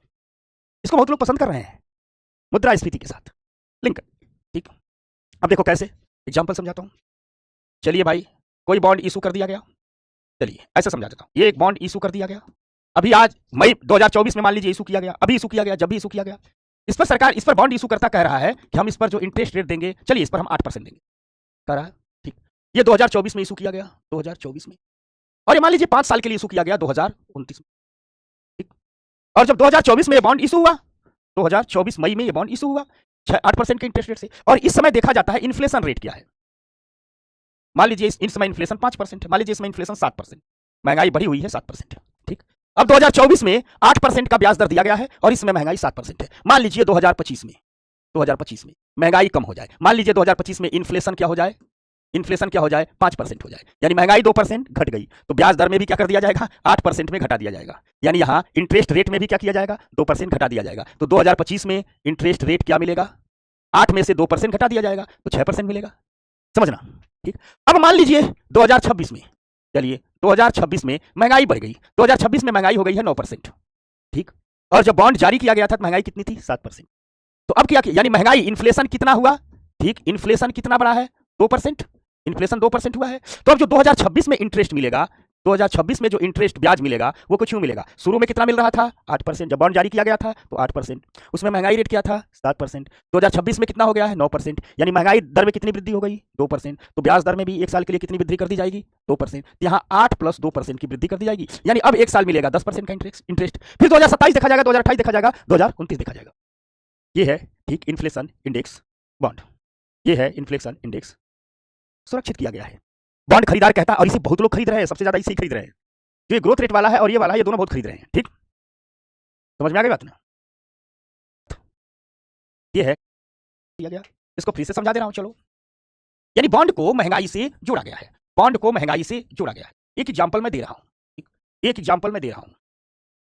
इसको बहुत लोग पसंद कर रहे हैं मुद्रास्फीति के साथ लिंक। ठीक, अब देखो कैसे, एग्जांपल समझाता हूं। चलिए भाई, कोई बॉन्ड इशू कर दिया गया, चलिए ऐसे समझा देता हूं। ये एक बॉन्ड इशू कर दिया गया, अभी आज मई 2024 में मान लीजिए इशू किया गया, अभी इशू किया गया, जब भी इशू किया गया, इस पर सरकार, इस पर बॉन्ड इशू करता कह रहा है कि हम इस पर जो इंटरेस्ट रेट देंगे, चलिए इस पर हम 8% देंगे, कह रहा है। ठीक, ये 2024 में इशू किया गया, 2024 में, और ये मान लीजिए 5 साल के लिए इशू किया गया 2029 में। ठीक, और जब 2024 में ये बॉन्ड इशू हुआ, 2024 मई में ये बॉन्ड इशू हुआ 8% के इंटरेस्ट रेट से, और इस समय देखा जाता है इन्फ्लेशन रेट क्या है। मान लीजिए इस समय इन्फ्लेशन 5% है, मान लीजिए इसमें इन्फ्लेशन 7%, महंगाई बढ़ी हुई है 7%। ठीक, अब 2024 में 8% का ब्याज दर दिया गया है और इसमें महंगाई 7% है। मान लीजिए 2025 में महंगाई कम हो जाए, मान लीजिए 2025 में इन्फ्लेशन क्या हो जाए? इन्फ्लेशन क्या हो जाए? 5% हो जाए, यानी महंगाई 2% घट गई, तो ब्याज दर में भी क्या कर दिया जाएगा? 8% में घटा दिया जाएगा। यानी यहां इंटरेस्ट रेट में भी क्या किया जाएगा? 2% घटा दिया जाएगा। तो 2025 में इंटरेस्ट रेट क्या मिलेगा? 8 में से 2% घटा दिया जाएगा तो 6% मिलेगा। समझना, ठीक। अब मान लीजिए 2026 में, चलिए 2026 में महंगाई बढ़ गई, 2026 में महंगाई हो गई है 9%, ठीक। और जब बॉन्ड जारी किया गया था तो महंगाई कितनी थी? 7%। तो अब क्या, यानी महंगाई, इन्फ्लेशन कितना हुआ? ठीक, इन्फ्लेशन कितना बढ़ा है? 2%। इन्फ्लेशन 2% हुआ है। तो अब जो 2026 में इंटरेस्ट मिलेगा, 2026 में जो इंटरेस्ट ब्याज मिलेगा वो कुछ यूं मिलेगा। शुरू में कितना मिल रहा था? 8%। जब बॉन्ड जारी किया गया था तो 8%, उसमें महंगाई रेट क्या था? 7%। 2026 में कितना हो गया है? 9%। यानी महंगाई दर में कितनी वृद्धि हो गई? 2%। तो ब्याज दर में भी एक साल के लिए कितनी वृद्धि कर दी जाएगी? 2%। यहाँ 8 + 2% की वृद्धि कर दी जाएगी, यानी अब एक साल मिलेगा 10% का इंटरेस्ट। फिर 2027 देखा जाएगा, 2028 देखा जाएगा, 2029 देखा जाएगा। ये है, ठीक, इन्फ्लेशन इंडेक्स बॉन्ड। ये है इन्फ्लेशन इंडेक्स, सुरक्षित किया गया है। बॉन्ड खरीदार कहता है, और इसे बहुत लोग खरीद रहे हैं, सबसे ज्यादा इसे ही खरीद रहे हैं। जो ये ग्रोथ रेट वाला है और ये वाला है, ये दोनों बहुत खरीद रहे हैं, ठीक। समझ में आ गई बात ना? ये है किया गया, इसको फिर से समझा दे रहा हूं, चलो। यानी बॉन्ड को महंगाई से जोड़ा गया है, बॉन्ड को महंगाई से जोड़ा गया है। एक एग्जाम्पल मैं दे रहा हूं, एक एग्जाम्पल मैं दे रहा हूं।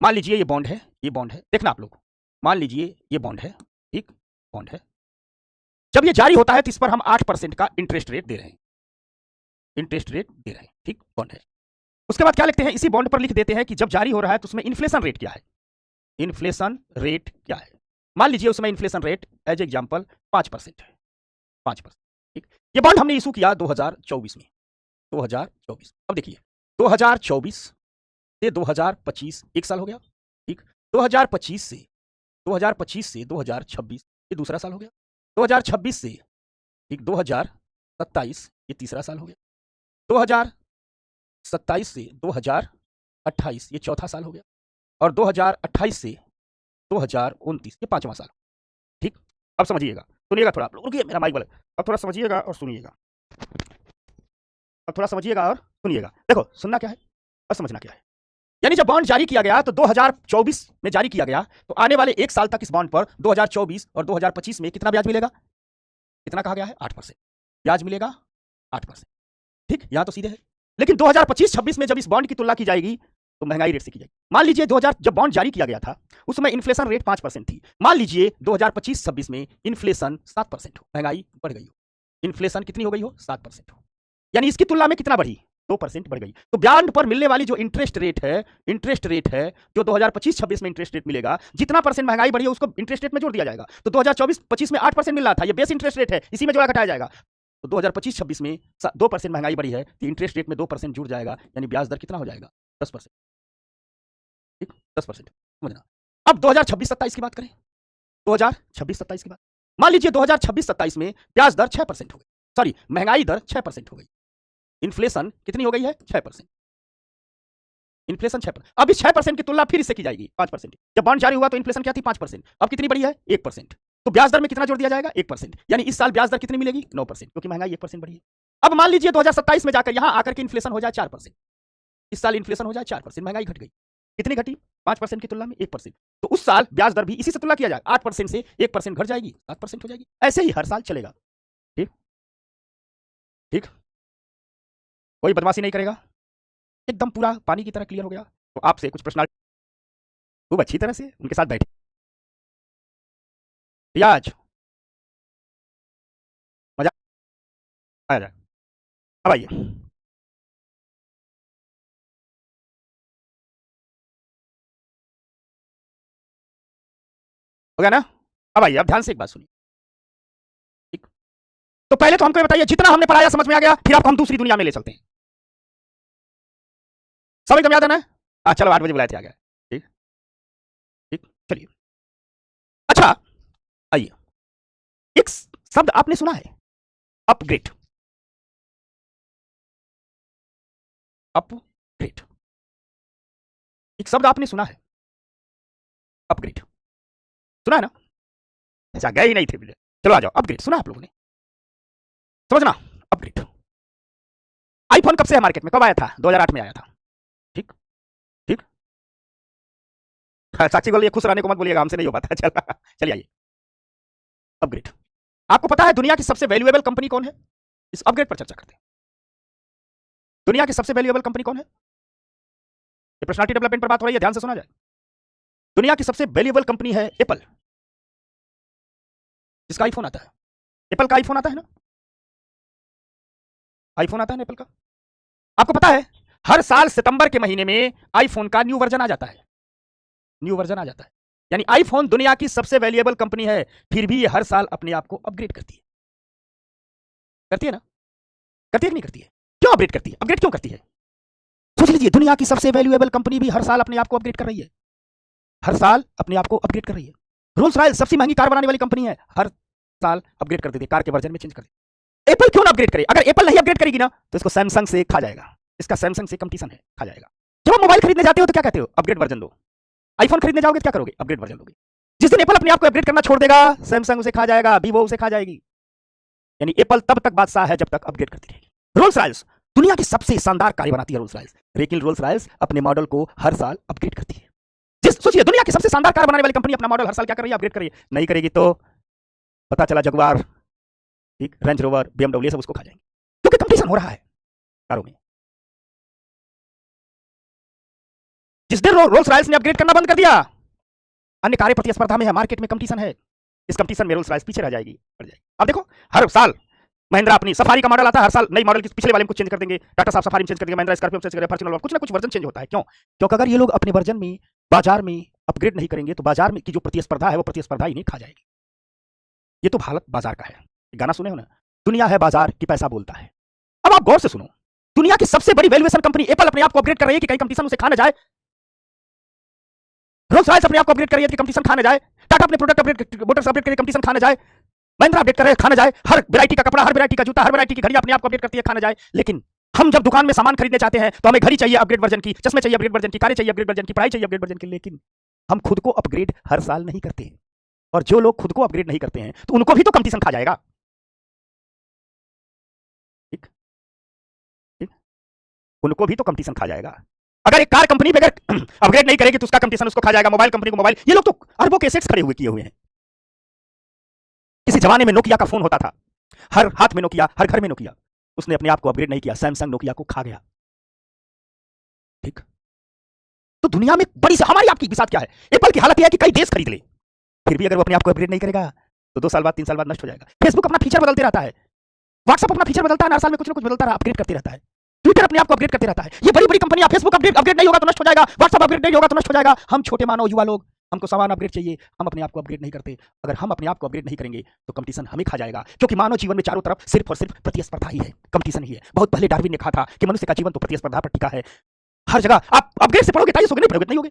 मान लीजिए ये बॉन्ड है, ये बॉन्ड है, देखना आप लोग, मान लीजिए ये बॉन्ड है, ठीक, बॉन्ड है। जब ये जारी होता है तो इस पर हम 8% का इंटरेस्ट रेट दे रहे हैं, इंटरेस्ट रेट दे रहे हैं, ठीक, बॉन्ड है। उसके बाद क्या लिखते हैं? इसी बॉन्ड पर लिख देते हैं कि जब जारी हो रहा है तो उसमें इन्फ्लेशन रेट क्या है, इन्फ्लेशन रेट क्या है। मान लीजिए उसमें इन्फ्लेशन रेट एज एग्जाम्पल 5% है, 5%, ठीक। ये बॉन्ड हमने इशू किया 2024 में, 2024। अब देखिए 2024 से 2025 एक साल हो गया, ठीक। 2025 से 2026 ये दूसरा साल हो गया। 2026 से, ठीक, 2027 ये तीसरा साल हो गया। 2027 से 2028 ये चौथा साल हो गया। और 2028 से 2029 ये पांचवा साल, ठीक। अब समझिएगा, सुनिएगा थोड़ा आप लोग, रुकिए मेरा माइक वाला, अब थोड़ा समझिएगा और सुनिएगा, अब थोड़ा समझिएगा और सुनिएगा। देखो, सुनना क्या है और समझना क्या है। यानी जब बॉन्ड जारी किया गया तो 2024 में जारी किया गया, तो आने वाले एक साल तक इस बॉन्ड पर 2024 और 2025 में कितना ब्याज मिलेगा? कितना कहा गया है? 8% ब्याज मिलेगा, 8%, ठीक। यहां तो सीधे है। लेकिन 2025-26 में जब इस बॉन्ड की तुलना की जाएगी तो महंगाई रेट से की जाएगी। मान लीजिए 2000 जब बॉन्ड जारी किया गया था उस समय इन्फ्लेशन रेट 5% थी। मान लीजिए 2025-26 में इन्फ्लेशन 7% हो, महंगाई बढ़ गई हो, इन्फ्लेशन कितनी हो गई हो? 7% हो, यानी इसकी तुलना में कितना बढ़ी? 2% बढ़ गई। तो बॉन्ड पर मिलने वाली जो इंटरेस्ट रेट है, इंटरेस्ट रेट है जो 2025-26 में इंटरेस्ट रेट मिलेगा, जितना परसेंट महंगाई बढ़ी है उसको इंटरेस्ट रेट में जोड़ दिया जाएगा। तो 2024-25 में 8% मिल रहा था, ये बेस इंटरेस्ट रेट है, इसी में जोड़ा घटाया जाएगा। तो 2025-26 में 2% महंगाई बढ़ी है तो इंटरेस्ट रेट में 2% जुड़ जाएगा, यानी ब्याज दर कितना हो जाएगा? 10%, ठीक, 10%, समझना। अब 2026-27 की बात करें, 2026-27 की बात, मान लीजिए 2026-27 में ब्याज दर 6% हो गई, सॉरी, महंगाई दर 6% हो गई, इन्फ्लेशन कितनी हो गई है? 6%, इन्फ्लेशन 6%। अब इस 6% की तुलना फिर इससे की जाएगी 5%। जब बॉन्ड जारी हुआ तो इन्फ्लेशन क्या थी? 5%। अब कितनी बढ़ी है? 1%। तो ब्याज दर में कितना जोड़ दिया जाएगा? 1%, यानी इस साल ब्याज दर कितनी मिलेगी? 9%, क्योंकि महंगाई 1% बढ़ी है। अब मान लीजिए 2027 में जाकर यहां आकर के इन्फ्लेशन हो जाए 4%, इस साल इन्फ्लेशन हो जाए 4%, महंगाई घट गई, कितनी घटी? 5% की तुलना में 1%। तो उस साल ब्याज दर भी इसी से तुलना किया जाए, 8% से 1% घट जाएगी, 7% हो जाएगी। ऐसे ही हर साल चलेगा, ठीक, ठीक, कोई बदमाशी नहीं करेगा, एकदम पूरा पानी की तरह क्लियर हो गया। तो आपसे कुछ प्रश्न खूब अच्छी तरह से उनके साथ बैठे, रियाज, मजा आया जाए। अब आइए, हो गया ना? अब आइए, अब ध्यान से एक बात सुनिए, ठीक। तो पहले तो हमको ये बताइए, जितना हमने पढ़ाया समझ में आ गया, फिर आपको हम दूसरी दुनिया में ले चलते हैं। सब एकदम याद है ना? चलो 8 बजे बुलाए थे, आ गया, ठीक, ठीक, चलिए। अच्छा, आइए, एक शब्द आपने सुना है, अपग्रेड, अपग्रेड, एक शब्द आपने सुना है, अपग्रेड, सुना है ना? अच्छा, गए ही नहीं थे, चलो आ जाओ। अपग्रेड सुना आप लोगों ने? समझना, अपग्रेड। आईफोन कब से है मार्केट में? कब आया था? 2008 में आया था, ठीक, ठीक। साक्षी बोलिए, खुश रहने को मत बोलिएगा, हमसे नहीं हो पाता। चल, चलिए आइए, अपग्रेड। आपको पता है दुनिया की सबसे वैल्यूएबल कंपनी कौन है? इस अपग्रेड पर चर्चा करते हैं। दुनिया की सबसे वैल्यूएबल कंपनी कौन है? ये पर्सनालिटी डेवलपमेंट पर बात हो रही है, ध्यान से सुना जाए। दुनिया की सबसे वैल्यूएबल कंपनी है एप्पल, जिसका आईफोन आता है। एप्पल का आईफोन आता है ना? आईफोन आता है ना एप्पल का। आपको पता है हर साल सितंबर के महीने में आईफोन का न्यू वर्जन आ जाता है, न्यू वर्जन आ जाता है। यानी आईफोन दुनिया की सबसे वैल्यूएबल कंपनी है, फिर भी ये हर साल अपने आप को अपग्रेड करती है ना? करती है कि नहीं करती है? क्यों अपग्रेड करती है? अपग्रेड क्यों करती है? सोच लीजिए, दुनिया की सबसे वैल्यूएबल कंपनी भी हर साल अपने आप को अपग्रेड कर रही है, हर साल अपने आप को अपग्रेड कर रही है। रोल्स रॉयस सबसे महंगी कार बनाने वाली कंपनी है, हर साल अपग्रेड कर देती है, कार के वर्जन में चेंज कर देती है। एप्पल क्यों ना अपग्रेड करे? अगर एप्पल नहीं अपग्रेड करेगी ना तो इसको सैमसंग से खा जाएगा, इसका सैमसंग से कंपटीशन है, खा जाएगा। जब आप मोबाइल खरीदने जाते हो तो क्या कहते हो? अपग्रेड वर्जन दो। आईफोन खरीदने जाओगे तो क्या करोगे? अपग्रेड वर्जन दोगे। जिस दिन एप्पल अपने आप को अपग्रेड करना छोड़ देगा, सैमसंग उसे खा जाएगा, वीवो उसे खा जाएगी। यानी एप्पल तब तक बादशाह है जब तक अपग्रेड करती रहेगी। रोल्स रॉयस दुनिया की सबसे शानदार कार बनाती है रोल्स रॉयस, लेकिन रोल्स रॉयस अपने मॉडल को हर साल अपग्रेड करती है। सोचिए, दुनिया की सबसे शानदार कार बनाने वाली कंपनी अपना मॉडल हर साल क्या कर रही है? अपग्रेड कर रही है। नहीं करेगी तो पता चला जगुआर, ठीक, रेंज रोवर, बीएमडब्ल्यू सब उसको खा जाएंगे, क्योंकि कंपटीशन हो रहा है कारों में। जिस दिन रोल्स रॉयस ने अपग्रेड करना बंद कर दिया, अन्य कारें प्रतिस्पर्धा में है, मार्केट में कंपटीशन है, इस कंपटीशन में रोल्स रॉयस पीछे रह जाएगी, पड़ जाएगी। अब देखो, हर साल महिंद्रा अपनी सफारी का मॉडल आता है, हर साल नई मॉडल की पिछले वाले में कुछ चेंज कर देंगे, टाटा साफ सफारी में चेंज कर देंगे, महिंद्रा स्कॉर्पियो में चेंज करेंगे, फॉर्च्यूनर, कुछ ना कुछ वर्जन चेंज होता है। क्यों? क्योंकि अगर ये लोग अपने वर्जन में बाजार में अपग्रेड नहीं करेंगे तो बाजार में की जो प्रतिस्पर्धा है वो प्रतिस्पर्धा इन्हें खा जाएगी। ये तो भारत बाजार का है, गाना सुने हो ना, दुनिया है बाजार की पैसा बोलता है। अब आप गौर से सुनो, दुनिया की सबसे बड़ी वैल्यूएशन कंपनी एप्पल अपने आप को अपग्रेड कर रही है कि कहीं कंपटीशन उसे खा ना जाए। रोल्स रॉयस अपने आप को अपग्रेड कर रही है कि कंपटीशन खा ना जाए। टाटा अपने प्रोडक्ट अपग्रेड, मोटर्स अपग्रेड करके कंपटीशन खा ना जाए। महिंद्रा अपडेट कर रहे हैं, खा ना जाए। हर वैरायटी का कपड़ा, हर वैरायटी का जूता, हर वैरायटी की घड़ी अपने आप को अपडेट करती है, खा ना जाए। लेकिन हम जब दुकान में सामान खरीदने चाहते हैं तो हमें घड़ी चाहिए अपग्रेड वर्जन की, चश्मे चाहिए अपग्रेड वर्जन की, कारें चाहिए अपग्रेड वर्जन की, पढ़ाई चाहिए अपग्रेड वर्जन की, लेकिन हम खुद को अपग्रेड हर साल नहीं करते हैं। और जो लोग खुद को अपग्रेड नहीं करते हैं तो उनको भी तो कंपटीशन खा जाएगा। ठीक ठीक, उनको भी तो कंपटीशन खा जाएगा। अगर एक कार कंपनी भी अगर अपग्रेड नहीं करेगी तो उसका कंपटीशन उसको खा जाएगा, मोबाइल कंपनी को मोबाइल। ये लोग तो अरबों के एसेट्स खड़े हुए किए हुए हैं। किसी जमाने में नोकिया का फोन होता था, हर हाथ में नोकिया, हर घर में नोकिया, उसने अपने आप को अपग्रेड नहीं किया, सैमसंग नोकिया को खा गया। ठीक, तो दुनिया में बड़ी से हमारी आपकी साथ क्या है? एप्पल की हालत यह है कि कई देश खरीद ले, फिर भी अगर वो अपने आप को अपग्रेड नहीं करेगा तो 2 साल बाद 3 साल बाद नष्ट हो जाएगा। फेसबुक अपना फीचर बदलते रहता है, व्हाट्सएप अपना फीचर बदलता है, हर साल में कुछ ना कुछ बदलता रहा, अपग्रेड करते रहता है। ट्विटर अपने आप को अपग्रेड करते रहता है। ये बड़ी बड़ी कंपनियां, फेसबुक अपग्रेड नहीं होगा तो नष्ट हो जाएगा, व्हाट्सएप अपग्रेड नहीं होगा तो नष्ट हो जाएगा। हम छोटे मानव युवा लोग, हमको सामान अपग्रेड चाहिए, हम अपने आप को अपग्रेड नहीं करते। अगर हम अपने आप को अपग्रेड नहीं करेंगे तो कंपटीशन हमें खा जाएगा, क्योंकि मानव जीवन में चारों तरफ सिर्फ और सिर्फ प्रतिस्पर्धा ही है, कंपटीशन ही है। बहुत पहले डार्विन ने कहा था कि मनुष्य का जीवन तो प्रतिस्पर्धा पर टिका है। हर जगह आप अपग्रेड से पढ़ोगे ताइस होगे, नहीं पढ़ोगे नहीं होगे।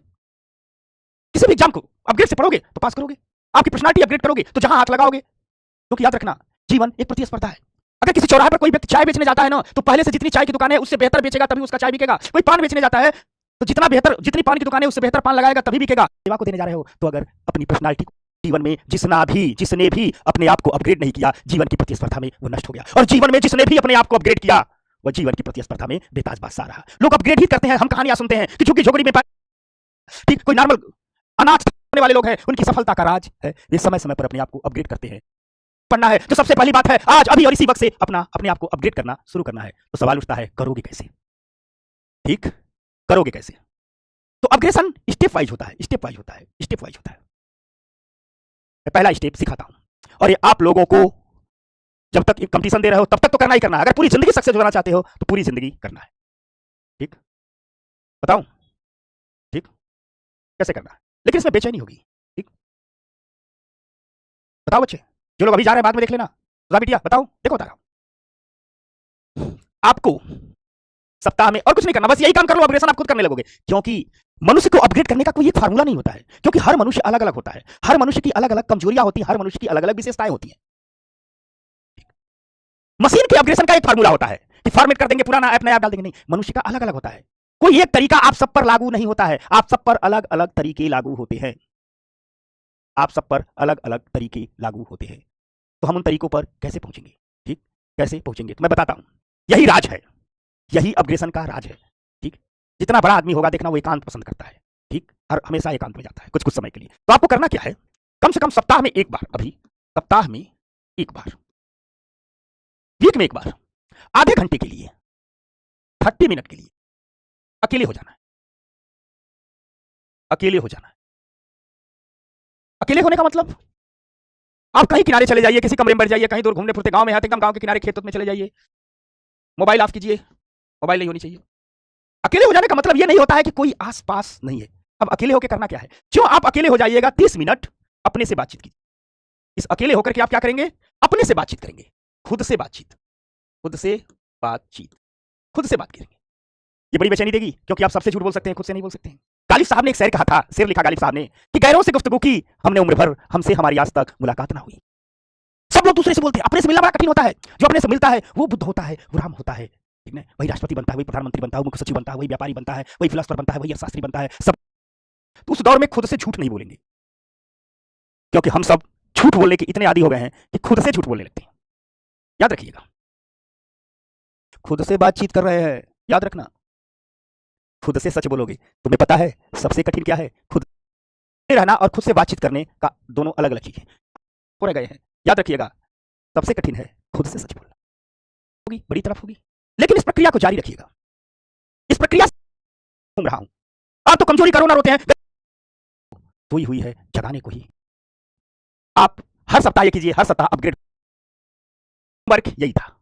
किसी भी एग्जाम को अपग्रेड से पढ़ोगे तो पास करोगे, आपकी पर्सनालिटी अपग्रेड करोगे तो जहां हाथ लगाओगे। क्योंकि याद रखना, जीवन एक प्रतिस्पर्धा है। अगर किसी चौराहे पर कोई व्यक्ति चाय बेचने जाता है ना, तो पहले से जितनी चाय की दुकान है उससे बेहतर बेचेगा तभी उसका चाय बिकेगा। कोई पान बेचने जाता है तो जितनी पान की दुकान है उससे बेहतर पान लगाएगा तभी बिकेगा। सेवा को देने जा रहे हो तो अगर अपनी पर्सनालिटी को जीवन में जिसने भी अपने आप को अपग्रेड नहीं किया, जीवन की प्रतिस्पर्धा में वो नष्ट हो गया। और जीवन में जिसने भी अपने आप को अपग्रेड किया वह जीवन की प्रतिस्पर्धा में बेताज बादशाह रहा। लोग अपग्रेड ही करते हैं। हम कहानियां सुनते हैं कि झुग्गी झोपड़ी में ठीक कोई नॉर्मल अनाथ वाले लोग हैं, उनकी सफलता का राज है ये समय समय पर अपने आप को अपग्रेड करते हैं। पढ़ना है तो सबसे पहली बात है आज अभी और इसी वक्त से अपने आप को अपग्रेड करना शुरू करना है। तो सवाल उठता है, करोगे कैसे? ठीक, करोगे कैसे? तो अपग्रेशन स्टेप वाइज होता है, स्टेप वाइज होता है, स्टेप वाइज होता है। मैं पहला स्टेप सिखाता हूं, और ये आप लोगों को जब तक कंपटीशन दे रहे हो तब तक तो करना ही करना है। अगर पूरी जिंदगी सक्सेस होना चाहते हो तो पूरी जिंदगी करना है। ठीक, बताऊं? ठीक, कैसे करना है? लेकिन इसमें बेचैनी होगी। ठीक, बताओ बच्चे, जो लोग अभी जा रहे हैं बाद में देख लेना। बिटिया बताओ, देखो बता रहा हूं आपको। सप्ताह में और कुछ नहीं करना, बस यही काम कर लो, अपग्रेशन आप खुद करने लगोगे। क्योंकि मनुष्य को अपग्रेड करने का कोई एक फार्मूला नहीं होता है, क्योंकि हर मनुष्य अलग अलग होता है, हर मनुष्य की अलग अलग कमजोरियां होती हैं, हर मनुष्य की अलग अलग विशेषताएं होती हैं। मशीन के अपग्रेशन का एक फार्मूला होता है कि फॉर्मेट कर देंगे, पुराना ऐप नया ऐप डाल देंगे, नहीं, मनुष्य का अलग अलग होता है। कोई एक तरीका आप सब पर लागू नहीं होता है, आप सब पर अलग अलग तरीके लागू होते हैं। आप सब पर अलग अलग तरीके लागू होते हैं। तो हम उन तरीकों पर कैसे पहुंचेंगे? ठीक, कैसे पहुंचेंगे तो मैं बताता हूं। यही राज है, यही अपग्रेशन का राज है। ठीक, जितना बड़ा आदमी होगा देखना वो एकांत पसंद करता है। ठीक, हर हमेशा एकांत में जाता है कुछ कुछ समय के लिए। तो आपको करना क्या है, कम से कम सप्ताह में एक बार, अभी सप्ताह में एक बार, वीक में एक बार, आधे घंटे के लिए, 30 मिनट के लिए अकेले हो जाना है। अकेले हो जाना है। अकेले होने का मतलब आप कहीं किनारे चले जाइए, किसी कमरे में बैठ जाइए, कहीं दूर घूमने फिरते गांव में है, एकदम गांव के किनारे खेत में चले जाइए, मोबाइल ऑफ कीजिए, मोबाइल नहीं होनी चाहिए। अकेले हो जाने का मतलब यह नहीं होता है कि कोई आसपास नहीं है। अब अकेले होकर करना क्या है? जो आप अकेले हो जाइएगा 30 मिनट अपने से बातचीत कीजिए। इस अकेले होकर के आप क्या करेंगे? अपने से बातचीत करेंगे, खुद से बातचीत, खुद से बातचीत, खुद से बात करेंगे। ये बड़ी बेचैनी देगी, क्योंकि आप सबसे झूठ बोल सकते हैं, खुद से नहीं बोल सकते हैं। गालिब साहब ने एक शेर कहा था, शेर लिखा गालिब साहब ने कि गैरों से गुफ्तगू की हमने उम्र भर, हमसे हमारी आज तक मुलाकात ना हुई। सब लोग दूसरे से बोलते हैं, अपने से मिलना बड़ा कठिन होता है। जो अपने से मिलता है वो बुद्ध होता है, वो राम होता है, ठीक है? वही राष्ट्रपति बनता है, वही प्रधानमंत्री बनता है, मुख्य सचिव बनता है, वही व्यापारी बनता है, वही फिलोसोफर बनता है, वही अर्थशास्त्री बनता है। सब तो उस दौर में खुद से झूठ नहीं बोलेंगे, क्योंकि हम सब झूठ बोलने के इतने आदी हो गए हैं कि खुद से झूठ बोलने लगते हैं। याद रखिएगा, खुद से बातचीत कर रहे हैं, याद रखना, खुद से सच बोलोगे। तुम्हें पता है सबसे कठिन क्या है? खुद से रहना और खुद से बातचीत करने का दोनों अलग अलग चीजें हो रह गए हैं। याद रखिएगा, सबसे कठिन है खुद से सच बोलना। होगी बड़ी तरफ होगी, लेकिन इस प्रक्रिया को जारी रखिएगा। इस प्रक्रिया से घूम रहा हूं, आप तो कमजोरी करो ना रोते हैं, सोई हुई है जगाने को ही। आप हर सप्ताह ये कीजिए, हर सप्ताह अपग्रेड। वर्क यही था।